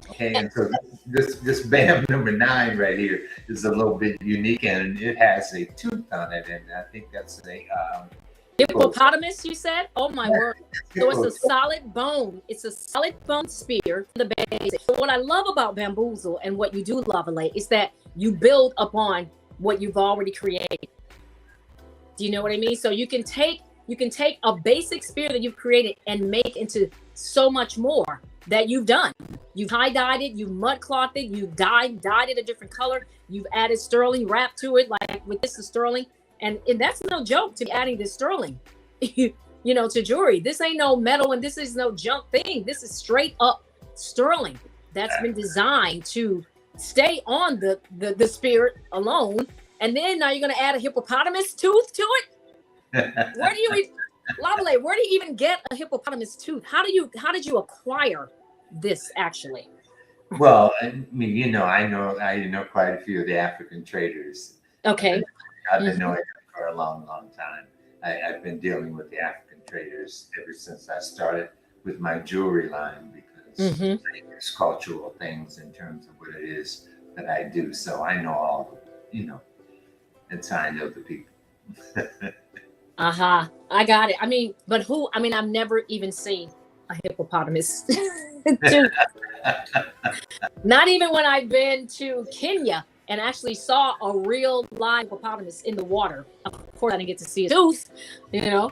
Okay, and so this BAM number 9 right here is a little bit unique, and it has a tooth on it, and I think that's Hippopotamus, you said? Oh my word. So it's a solid bone. It's a solid bone spear from the base. So what I love about Bamboozle and what you do, Lavalais, is that you build upon what you've already created. Do you know what I mean? So you can take a basic spear that you've created and make into so much more that you've done. You've tie-dyed it, you've mud-clothed it, you've dyed it a different color, you've added sterling wrap to it, like with this is sterling. And that's no joke to be adding this sterling, you know, to jewelry. This ain't no metal and this is no junk thing. This is straight up sterling that's been designed to stay on the spirit alone. And then now you're going to add a hippopotamus tooth to it. Lavalais, where do you even get a hippopotamus tooth? How did you acquire this actually? Well, I mean, you know, I know quite a few of the African traders. Okay. I've been knowing them for a long, long time. I've been dealing with the African traders ever since I started with my jewelry line because it's cultural things in terms of what it is that I do. So I know all, you know, it's I know the people. I got it. I mean, but I've never even seen a hippopotamus. Not even when I've been to Kenya and actually saw a real live hippopotamus in the water. Of course, I didn't get to see a tooth, you know.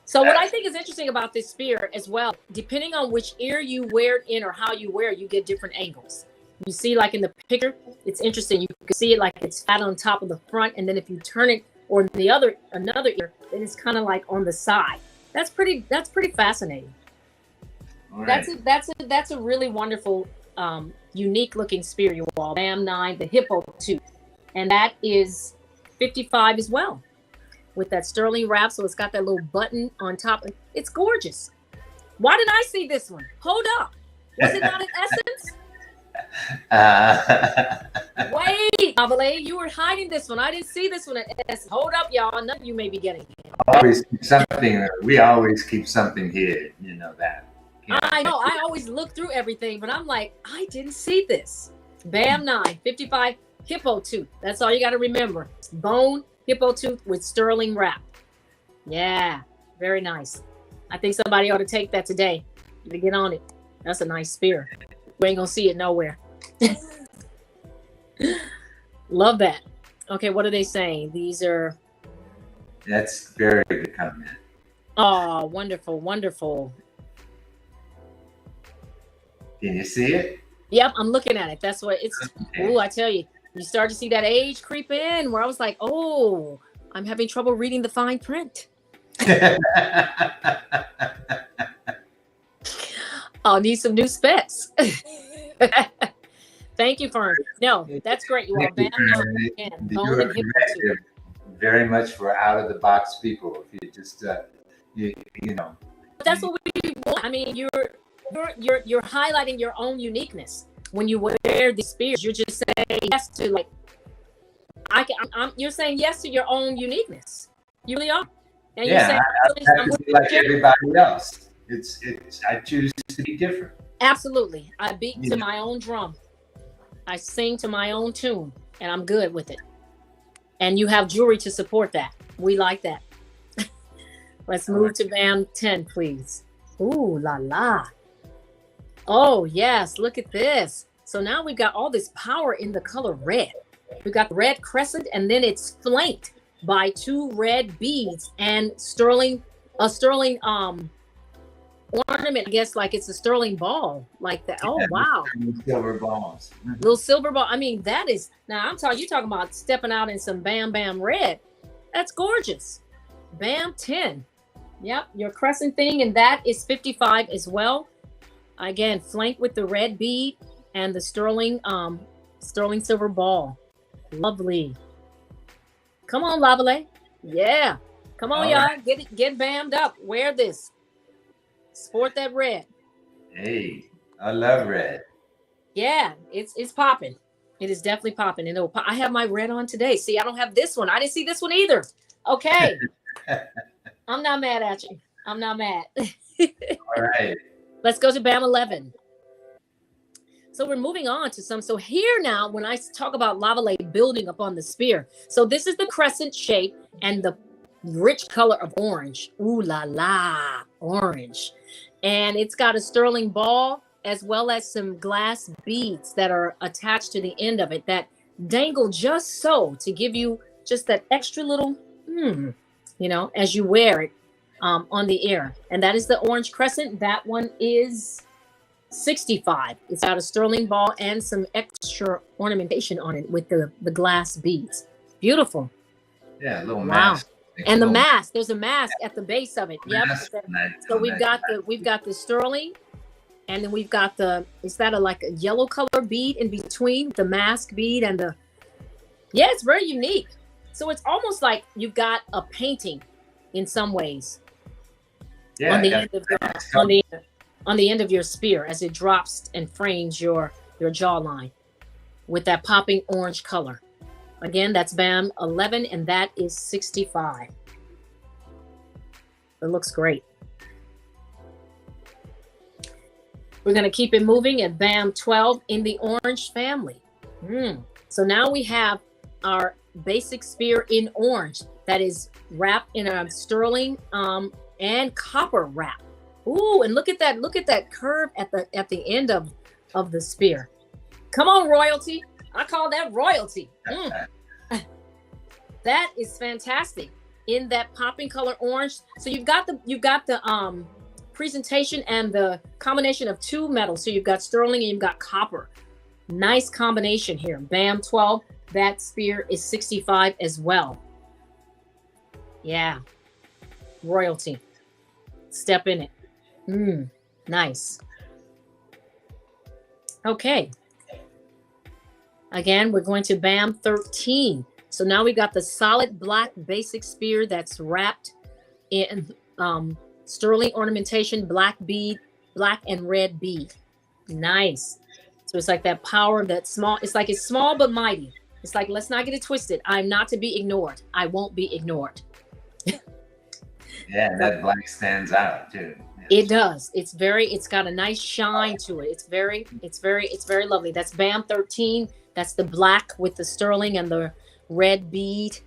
So what I think is interesting about this spear as well, depending on which ear you wear it in or how you wear it, you get different angles. You see, like in the picture, it's interesting. You can see it like it's fat on top of the front, and then if you turn it or another ear, then it's kind of like on the side. That's pretty fascinating. Right. That's a really wonderful, unique looking spear, you all. BAM 9, the hippo tooth, and that is 55 as well, with that sterling wrap. So it's got that little button on top. It's gorgeous. Why did I see this one? Hold up, was it not an Essence? Wait, Lavalais, you were hiding this one. I didn't see this one at Essence. Hold up, y'all. None of you may be getting it. Always keep something. We always keep something here. You know that. I know. I always look through everything, but I'm like, I didn't see this. BAM 9, 55 hippo tooth. That's all you got to remember. Bone hippo tooth with sterling wrap. Yeah, very nice. I think somebody ought to take that today to get on it. That's a nice spear. We ain't gonna see it nowhere. Love that. Okay, what are they saying? These are. That's very good comment. Oh, wonderful, wonderful. Can you see it? Yep, I'm looking at it. That's what it's. Okay. Oh, I tell you, you start to see that age creep in. Where I was like, oh, I'm having trouble reading the fine print. I'll need some new specs. Thank you, Fern. No, that's great. You are very much for out of the box people. If you just, you know. But that's what we want. I mean, you're highlighting your own uniqueness when you wear these spears. You're just saying yes to like. You're saying yes to your own uniqueness. You really are. And yeah, you're saying, I'm like everybody else. It's I choose to be different. Absolutely. I beat to my own drum. I sing to my own tune, and I'm good with it. And you have jewelry to support that. We like that. Let's move to BAM 10, please. Ooh, la la. Oh, yes. Look at this. So now we've got all this power in the color red. We've got the red crescent, and then it's flanked by 2 red beads and a sterling ornament, I guess, like it's a sterling ball like that. Oh, wow. Silver balls. Little silver ball. I mean, that is, now you talking about stepping out in some Bam Bam red. That's gorgeous. BAM 10. Yep, your crescent thing, and that is 55 as well. Again, flanked with the red bead and the sterling silver ball. Lovely. Come on, Lavalais. Yeah. Come on, y'all. Right. Get bammed up. Wear this. Sport that red. Hey, I love red. Yeah, it's popping. It is definitely popping. And I have my red on today. See, I don't have this one. I didn't see this one either. Okay. I'm not mad at you. I'm not mad. All right. Let's go to BAM 11. So we're moving on to some. So here now, when I talk about Lavalais building upon the spear. So this is the crescent shape, and rich color of orange. Ooh la la, orange. And it's got a sterling ball as well as some glass beads that are attached to the end of it that dangle just so to give you just that extra little, as you wear it on the ear. And that is the orange crescent. That one is 65. It's got a sterling ball and some extra ornamentation on it with the glass beads. Beautiful. Yeah, a little Wow. mask. And the mask, there's a mask at the base of it. Yep. So we've got the sterling, and then we've got is that like a yellow color bead in between the mask bead and it's very unique. So it's almost like you've got a painting in some ways. Yeah, on the end of on the end of your spear as it drops and frames your jawline with that popping orange color. Again, that's BAM 11, and that is 65. It looks great. We're going to keep it moving at BAM 12 in the orange family. So now we have our basic spear in orange that is wrapped in a sterling and copper wrap. Ooh, and look at that curve at the end of the spear. Come on, royalty. I call that royalty. That is fantastic in that popping color orange. So you've got the presentation and the combination of two metals. So you've got sterling and you've got copper. Nice combination here. BAM 12. That spear is 65 as well. Yeah. Royalty. Step in it. Nice. Okay. Again, we're going to BAM 13. So now we got the solid black basic spear that's wrapped in sterling ornamentation, black bead, black and red bead. Nice. So it's like that power, that small. It's like it's small but mighty. It's like, let's not get it twisted. I'm not to be ignored. I won't be ignored. Yeah, that black stands out too. It does. It's got a nice shine to it. It's very lovely. That's BAM 13. That's the black with the sterling and the red bead.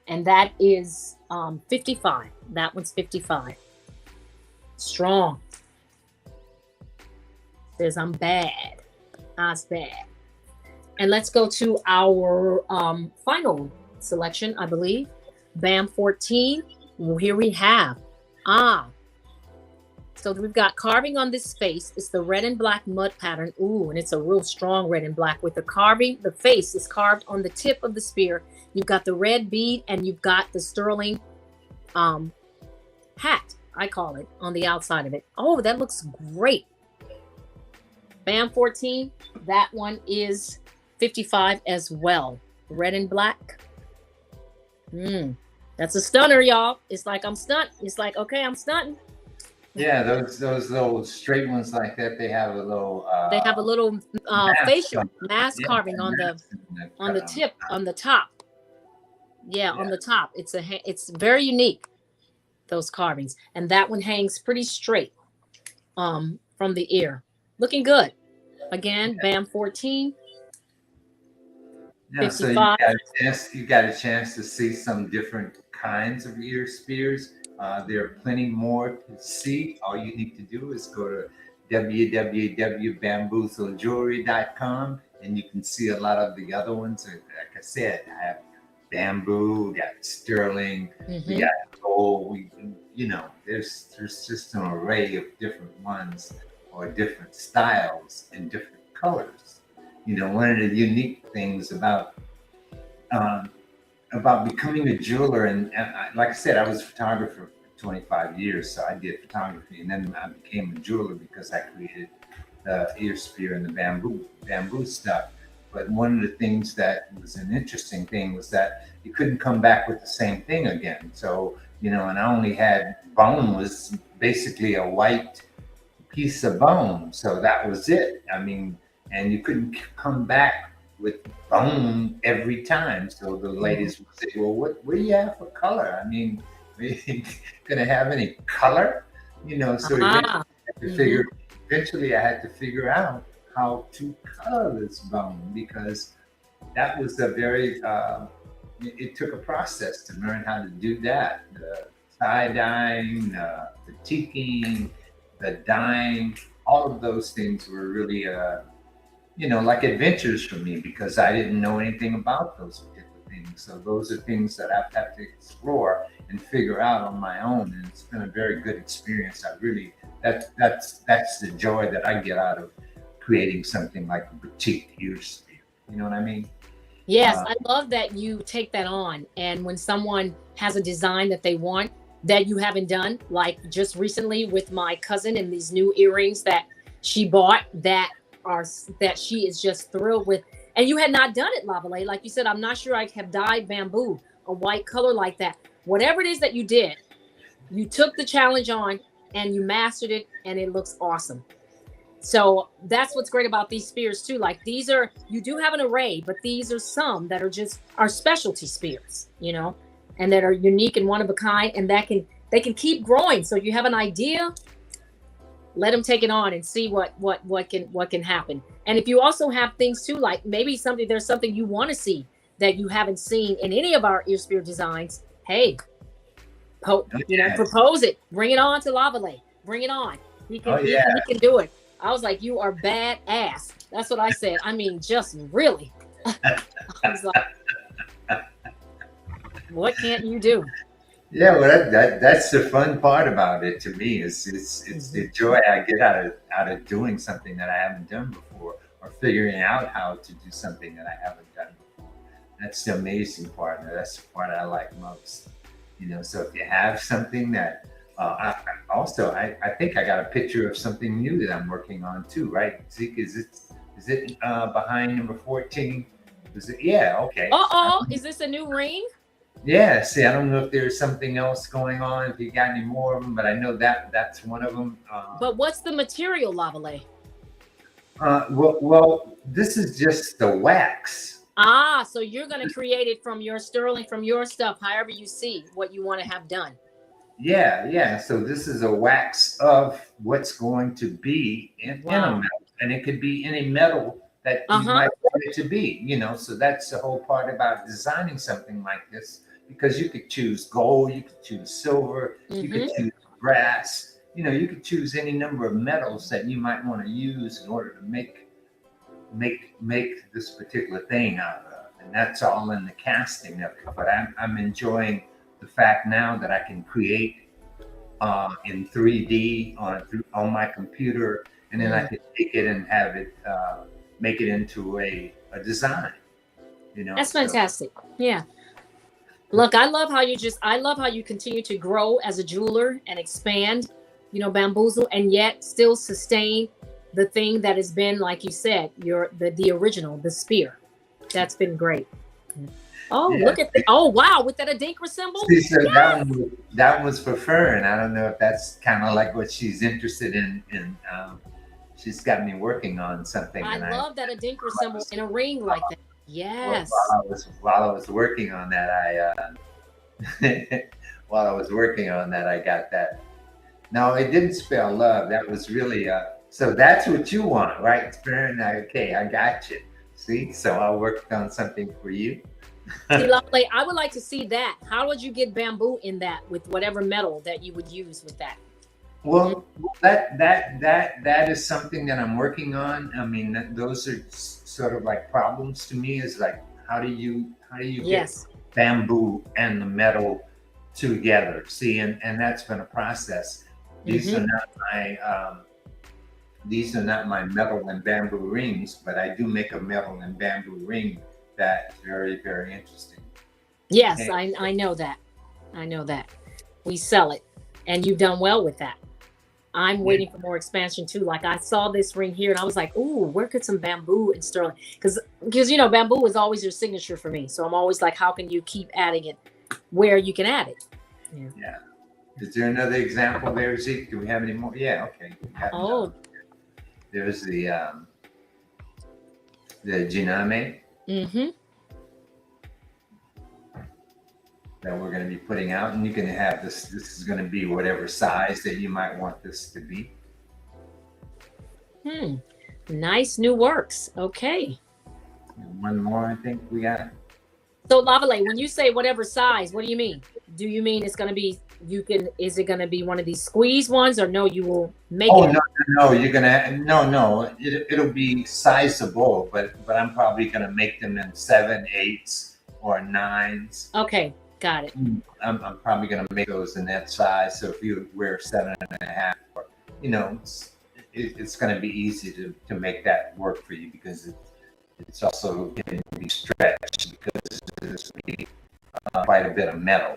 And that is 55. That one's 55. Strong. Says I'm bad. I's bad. And let's go to our final selection, I believe. BAM 14. Here we have so we've got carving on this face. It's the red and black mud pattern. Ooh, and it's a real strong red and black with the carving. The face is carved on the tip of the spear. You've got the red bead and you've got the sterling hat, I call it, on the outside of it. Oh, that looks great. BAM 14. That one is 55 as well. Red and black. That's a stunner, y'all. It's like I'm stunned. It's like, okay, I'm stunting. Yeah, those little straight ones like that. They have a little. They have a little facial mask carving on the tip, on the top. Yeah, on the top. It's very unique. Those carvings, and that one hangs pretty straight, from the ear, looking good. Again, BAM 14. Yeah, so you got a chance to see some different kinds of ear spears. There are plenty more to see. All you need to do is go to www.bamboozlejewelry.com and you can see a lot of the other ones. Like I said, I have bamboo, we got sterling, we got gold. There's just an array of different ones or different styles and different colors. One of the unique things about becoming a jeweler, and like I said, I was a photographer for 25 years, so I did photography, and then I became a jeweler because I created the ear spear and the bamboo stuff. But one of the things that was an interesting thing was that you couldn't come back with the same thing again. So, and I only had bone, was basically a white piece of bone. So that was it. I mean, and you couldn't come back with bone every time. So the ladies would say, well, what do you have for color? I mean, we ain't gonna have any color, so eventually I had to figure out how to color this bone, because that was a very it took a process to learn how to do that. The tie-dyeing, the batiking, the dyeing, all of those things were really, like adventures for me because I didn't know anything about those particular things. So those are things that I've had to explore and figure out on my own. And it's been a very good experience. I really, that's the joy that I get out of creating something like a boutique ear spear. You know what I mean? Yes, I love that you take that on. And when someone has a design that they want that you haven't done, like just recently with my cousin and these new earrings that she bought that she is just thrilled with. And you had not done it, Lavalais. Like you said, I'm not sure I have dyed bamboo a white color like that. Whatever it is that you did, you took the challenge on and you mastered it, and it looks awesome. So that's what's great about these spears too. Like these are, you do have an array, but these are some that are just our specialty spears, and that are unique and one of a kind, and they can keep growing. So you have an idea, let them take it on and see what can happen. And if you also have things too, like maybe there's something you want to see that you haven't seen in any of our ear spear designs, hey, propose it, bring it on to Lavalais, bring it on. He can do it. I was like, you are badass. That's what I said. I mean, just really. I was like, what can't you do? Yeah, well, that's the fun part about it to me. It's the joy I get out of doing something that I haven't done before, or figuring out how to do something that I haven't done before. That's the amazing part. That's the part I like most. So if you have something that I think I got a picture of something new that I'm working on too, right? Zeke, is it behind number 14? Is it? Yeah, okay. Is this a new ring? Yeah, see, I don't know if there's something else going on, if you got any more of them, but I know that's one of them. But what's the material, Lavalais? Well, this is just the wax. So you're going to create it from your sterling, from your stuff, however you see what you want to have done. Yeah. So this is a wax of what's going to be in a metal, and it could be any metal that you might want it to be. So that's the whole part about designing something like this, because you could choose gold, you could choose silver, you could choose brass. You could choose any number of metals that you might want to use in order to make this particular thing out of, and that's all in the casting of it. But I'm enjoying the fact now that I can create in 3D on my computer, and then I can take it and have it make it into a design. That's fantastic. Yeah. Look, I love how you continue to grow as a jeweler and expand, Bamboozle, and yet still sustain the thing that has been, like you said, the original, the spear. That's been great. Look at wow, with that Adinkra symbol. See, so yes! that one was for Fern. I don't know if that's kind of like what she's interested in. She's got me working on something. I love that Adinkra symbol in a ring like that. Yes. While I was working on that, I got that. No, it didn't spell love. That was really so that's what you want, right? Fern? Okay, I got you. See, so I worked on something for you. See, Lavalais, I would like to see that. How would you get bamboo in that with whatever metal that you would use with that? Well, that is something that I'm working on. I mean, those are sort of like problems to me. Is like, how do you get bamboo and the metal together? See, and that's been a process. These are not my metal and bamboo rings, but I do make a metal and bamboo ring that's very, very interesting. Yes, okay. I know that. We sell it, and you've done well with that. I'm waiting for more expansion too. Like I saw this ring here and I was like, ooh, where could some bamboo and sterling? Because bamboo is always your signature for me. So I'm always like, how can you keep adding it where you can add it? Yeah. Is there another example there, Zeke? Do we have any more? Yeah, okay. There's the Jiname. That we're going to be putting out, and you can have this is going to be whatever size that you might want this to be. Nice new works. Okay. And one more, I think we got. So Lavalais, when you say whatever size, what do you mean? Do you mean it's going to be, is it going to be one of these squeeze ones, or no, you will make Oh it? no, you're gonna no. It'll be sizable, but I'm probably gonna make them in 7, 8s or 9s. Okay, got it. I'm probably gonna make those in that size. So if you wear 7.5, or, it's gonna be easy to make that work for you, because it's also going to be stretched, because there's going to be quite a bit of metal.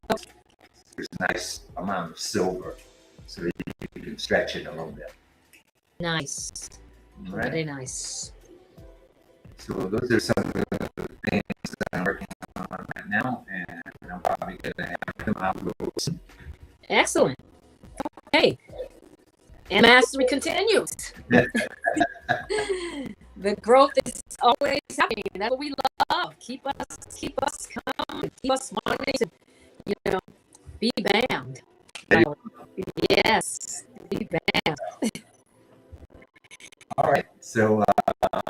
There's a nice amount of silver, so you can stretch it a little bit. Nice. Right? Very nice. So those are some of the things that I'm working on right now, and I'm probably going to have them out soon. Excellent. Okay. And mastery continues. The growth is always happening. That's what we love. Keep us coming. Keep us wanting to, be bammed. Yes, be bammed. All right. So I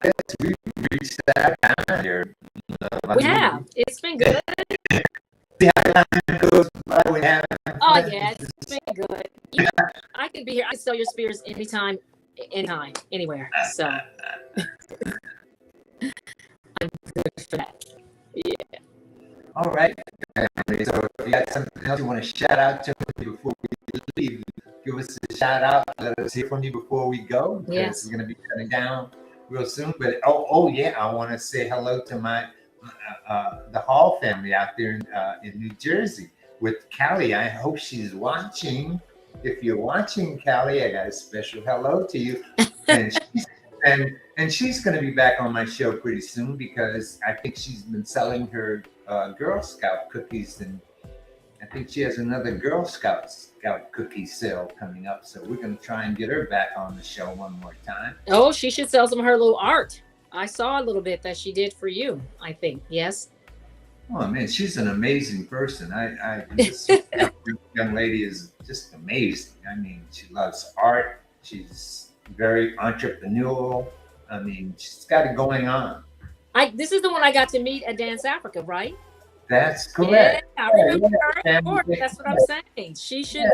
guess we reached that time here. We have. It's been good. See how time goes by when you have. Oh yeah, it's been good. I can be here. I can sell your spears anytime, anywhere. So I'm good for that. Yeah. All right. So if you got something else you want to shout out to me before we leave, give us a shout out. Let us hear from you before we go, because Yes. we're going to be cutting down real soon. But oh yeah, I want to say hello to my the Hall family out there in New Jersey with Callie. I hope she's watching. If you're watching, Callie, I got a special hello to you. And she's going to be back on my show pretty soon, because I think she's been selling her Girl Scout cookies, and I think she has another Girl Scout cookie sale coming up. So we're going to try and get her back on the show one more time. Oh, she should sell some of her little art. I saw a little bit that she did for you, I think. Yes. Oh man, she's an amazing person. This young lady is just amazing. I mean, she loves art. She's very entrepreneurial. I mean, she's got it going on. This is the one I got to meet at Dance Africa, right? That's correct. Yeah, I remember her. Of course, that's what I'm saying. She should. Yeah.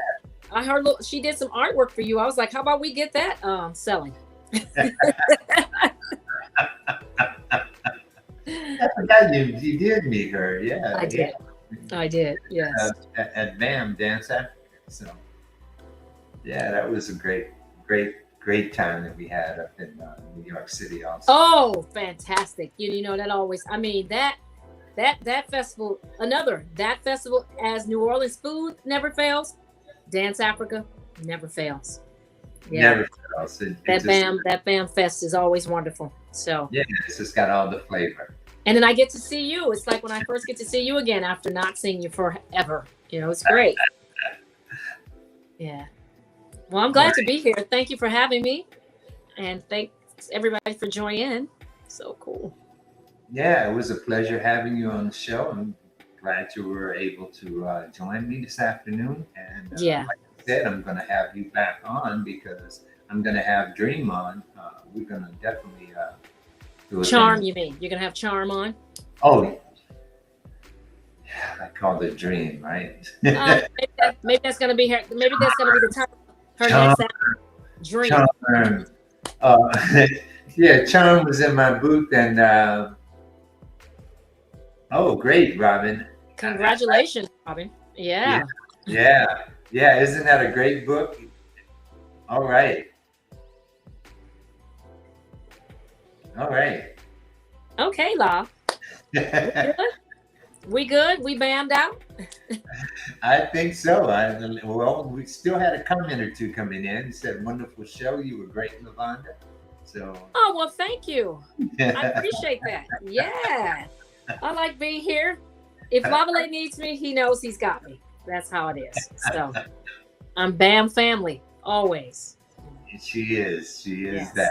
I heard she did some artwork for you. I was like, how about we get that selling? I forgot you did meet her. Yeah, I did. Yeah. I did. Yes. At BAM Dance Africa. So yeah, that was a great time that we had up in New York City also. Oh, fantastic. You know that always, I mean, that festival, that festival, as New Orleans food never fails, Dance Africa never fails. Yeah. Never fails. That BAM Fest is always wonderful. So yeah, it's just got all the flavor. And then I get to see you. It's like when I first get to see you again after not seeing you forever. It's great. Yeah. Well, I'm glad to be here. Thank you for having me. And thanks everybody for joining in. So cool. Yeah, it was a pleasure having you on the show. I'm glad you were able to join me this afternoon. And like I said, I'm going to have you back on, because I'm going to have Dream on. We're going to definitely do a Charm, you mean? You're going to have Charm on? Oh, yeah. I called it Dream, right? Maybe that's going to be her. Maybe that's going to be the title. Her next Dream. Charm. Yeah, Charm was in my booth, and oh, great, Robin! Congratulations, Robin. Yeah. Isn't that a great book? All right. Okay, La. We good? We bammed out? I think so. Well, we still had a comment or two coming in. It said, "Wonderful show. You were great, LaVonda." So. Oh, well, thank you. I appreciate that. Yeah. I like being here. If Lavalais needs me, he knows he's got me. That's how it is. So I'm BAM family, always. She is yes. that.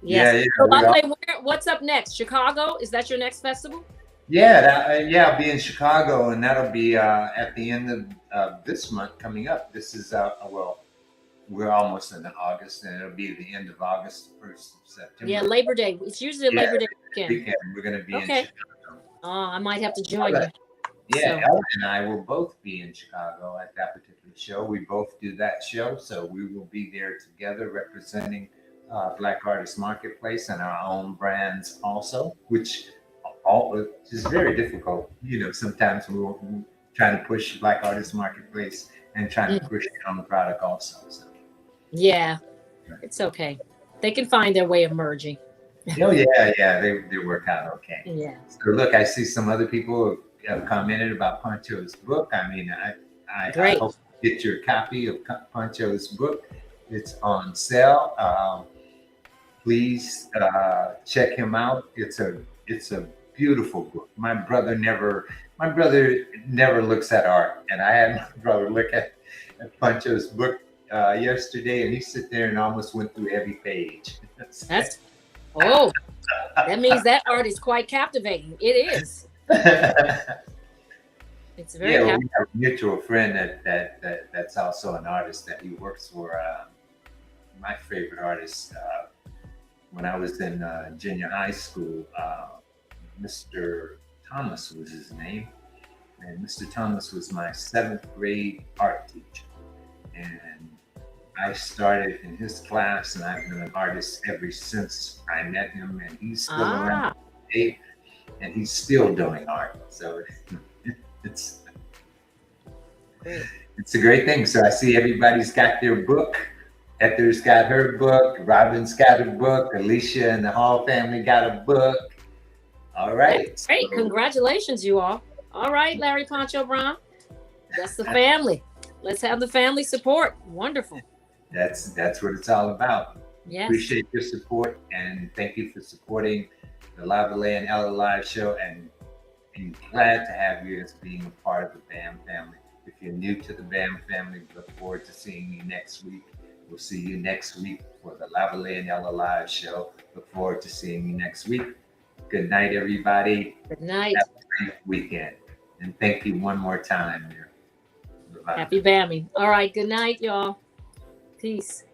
Yes. So Lavalais, what's up next? Chicago? Is that your next festival? Yeah, I'll be in Chicago, and that'll be at the end of this month coming up. This is we're almost in August, and it'll be the end of August, 1st of September. Yeah, Labor Day. It's usually a Labor Day weekend. We're going to be in Okay. Chicago. Oh, I might have to join you. Yeah, So- Ellen and I will both be in Chicago at that particular show. We both do that show, so we will be there together representing Black Artist Marketplace and our own brands also, which is very difficult. You know, sometimes we're trying to push Black Artist Marketplace and trying to push your own product also. So. Yeah, it's okay. They can find their way of merging. Oh yeah, they work out okay. Yeah. So look, I see some other people have commented about Pancho's book. I mean, I hope you get your copy of Pancho's book. It's on sale. Please check him out. It's a beautiful book. My brother never looks at art, and I had my brother look at Pancho's book yesterday, and he sat there and almost went through every page. That means that art is quite captivating. It is. It's very. Yeah, we have a mutual friend that's also an artist that he works for. My favorite artist when I was in junior high school, Mr. Thomas was his name, and Mr. Thomas was my 7th grade art teacher, and I started in his class, and I've been an artist ever since I met him, and he's still around today, and he's still doing art. So it's a great thing. So I see everybody's got their book. Ether's got her book. Robin's got a book. Alicia and the Hall family got a book. All right. That's great. Congratulations, you all. All right, Larry Pancho Brown. That's the family. Let's have the family support. Wonderful. That's what it's all about. Yes. Appreciate your support, and thank you for supporting the Lavalais and Ella Live show, and glad to have you as being a part of the BAM family. If you're new to the BAM family, we look forward to seeing you next week. We'll see you next week for the Lavalais and Ella Live show. Look forward to seeing you next week. Good night, everybody. Good night. Have a great weekend. And thank you one more time. Happy BAMing. All right. Good night, y'all. Peace.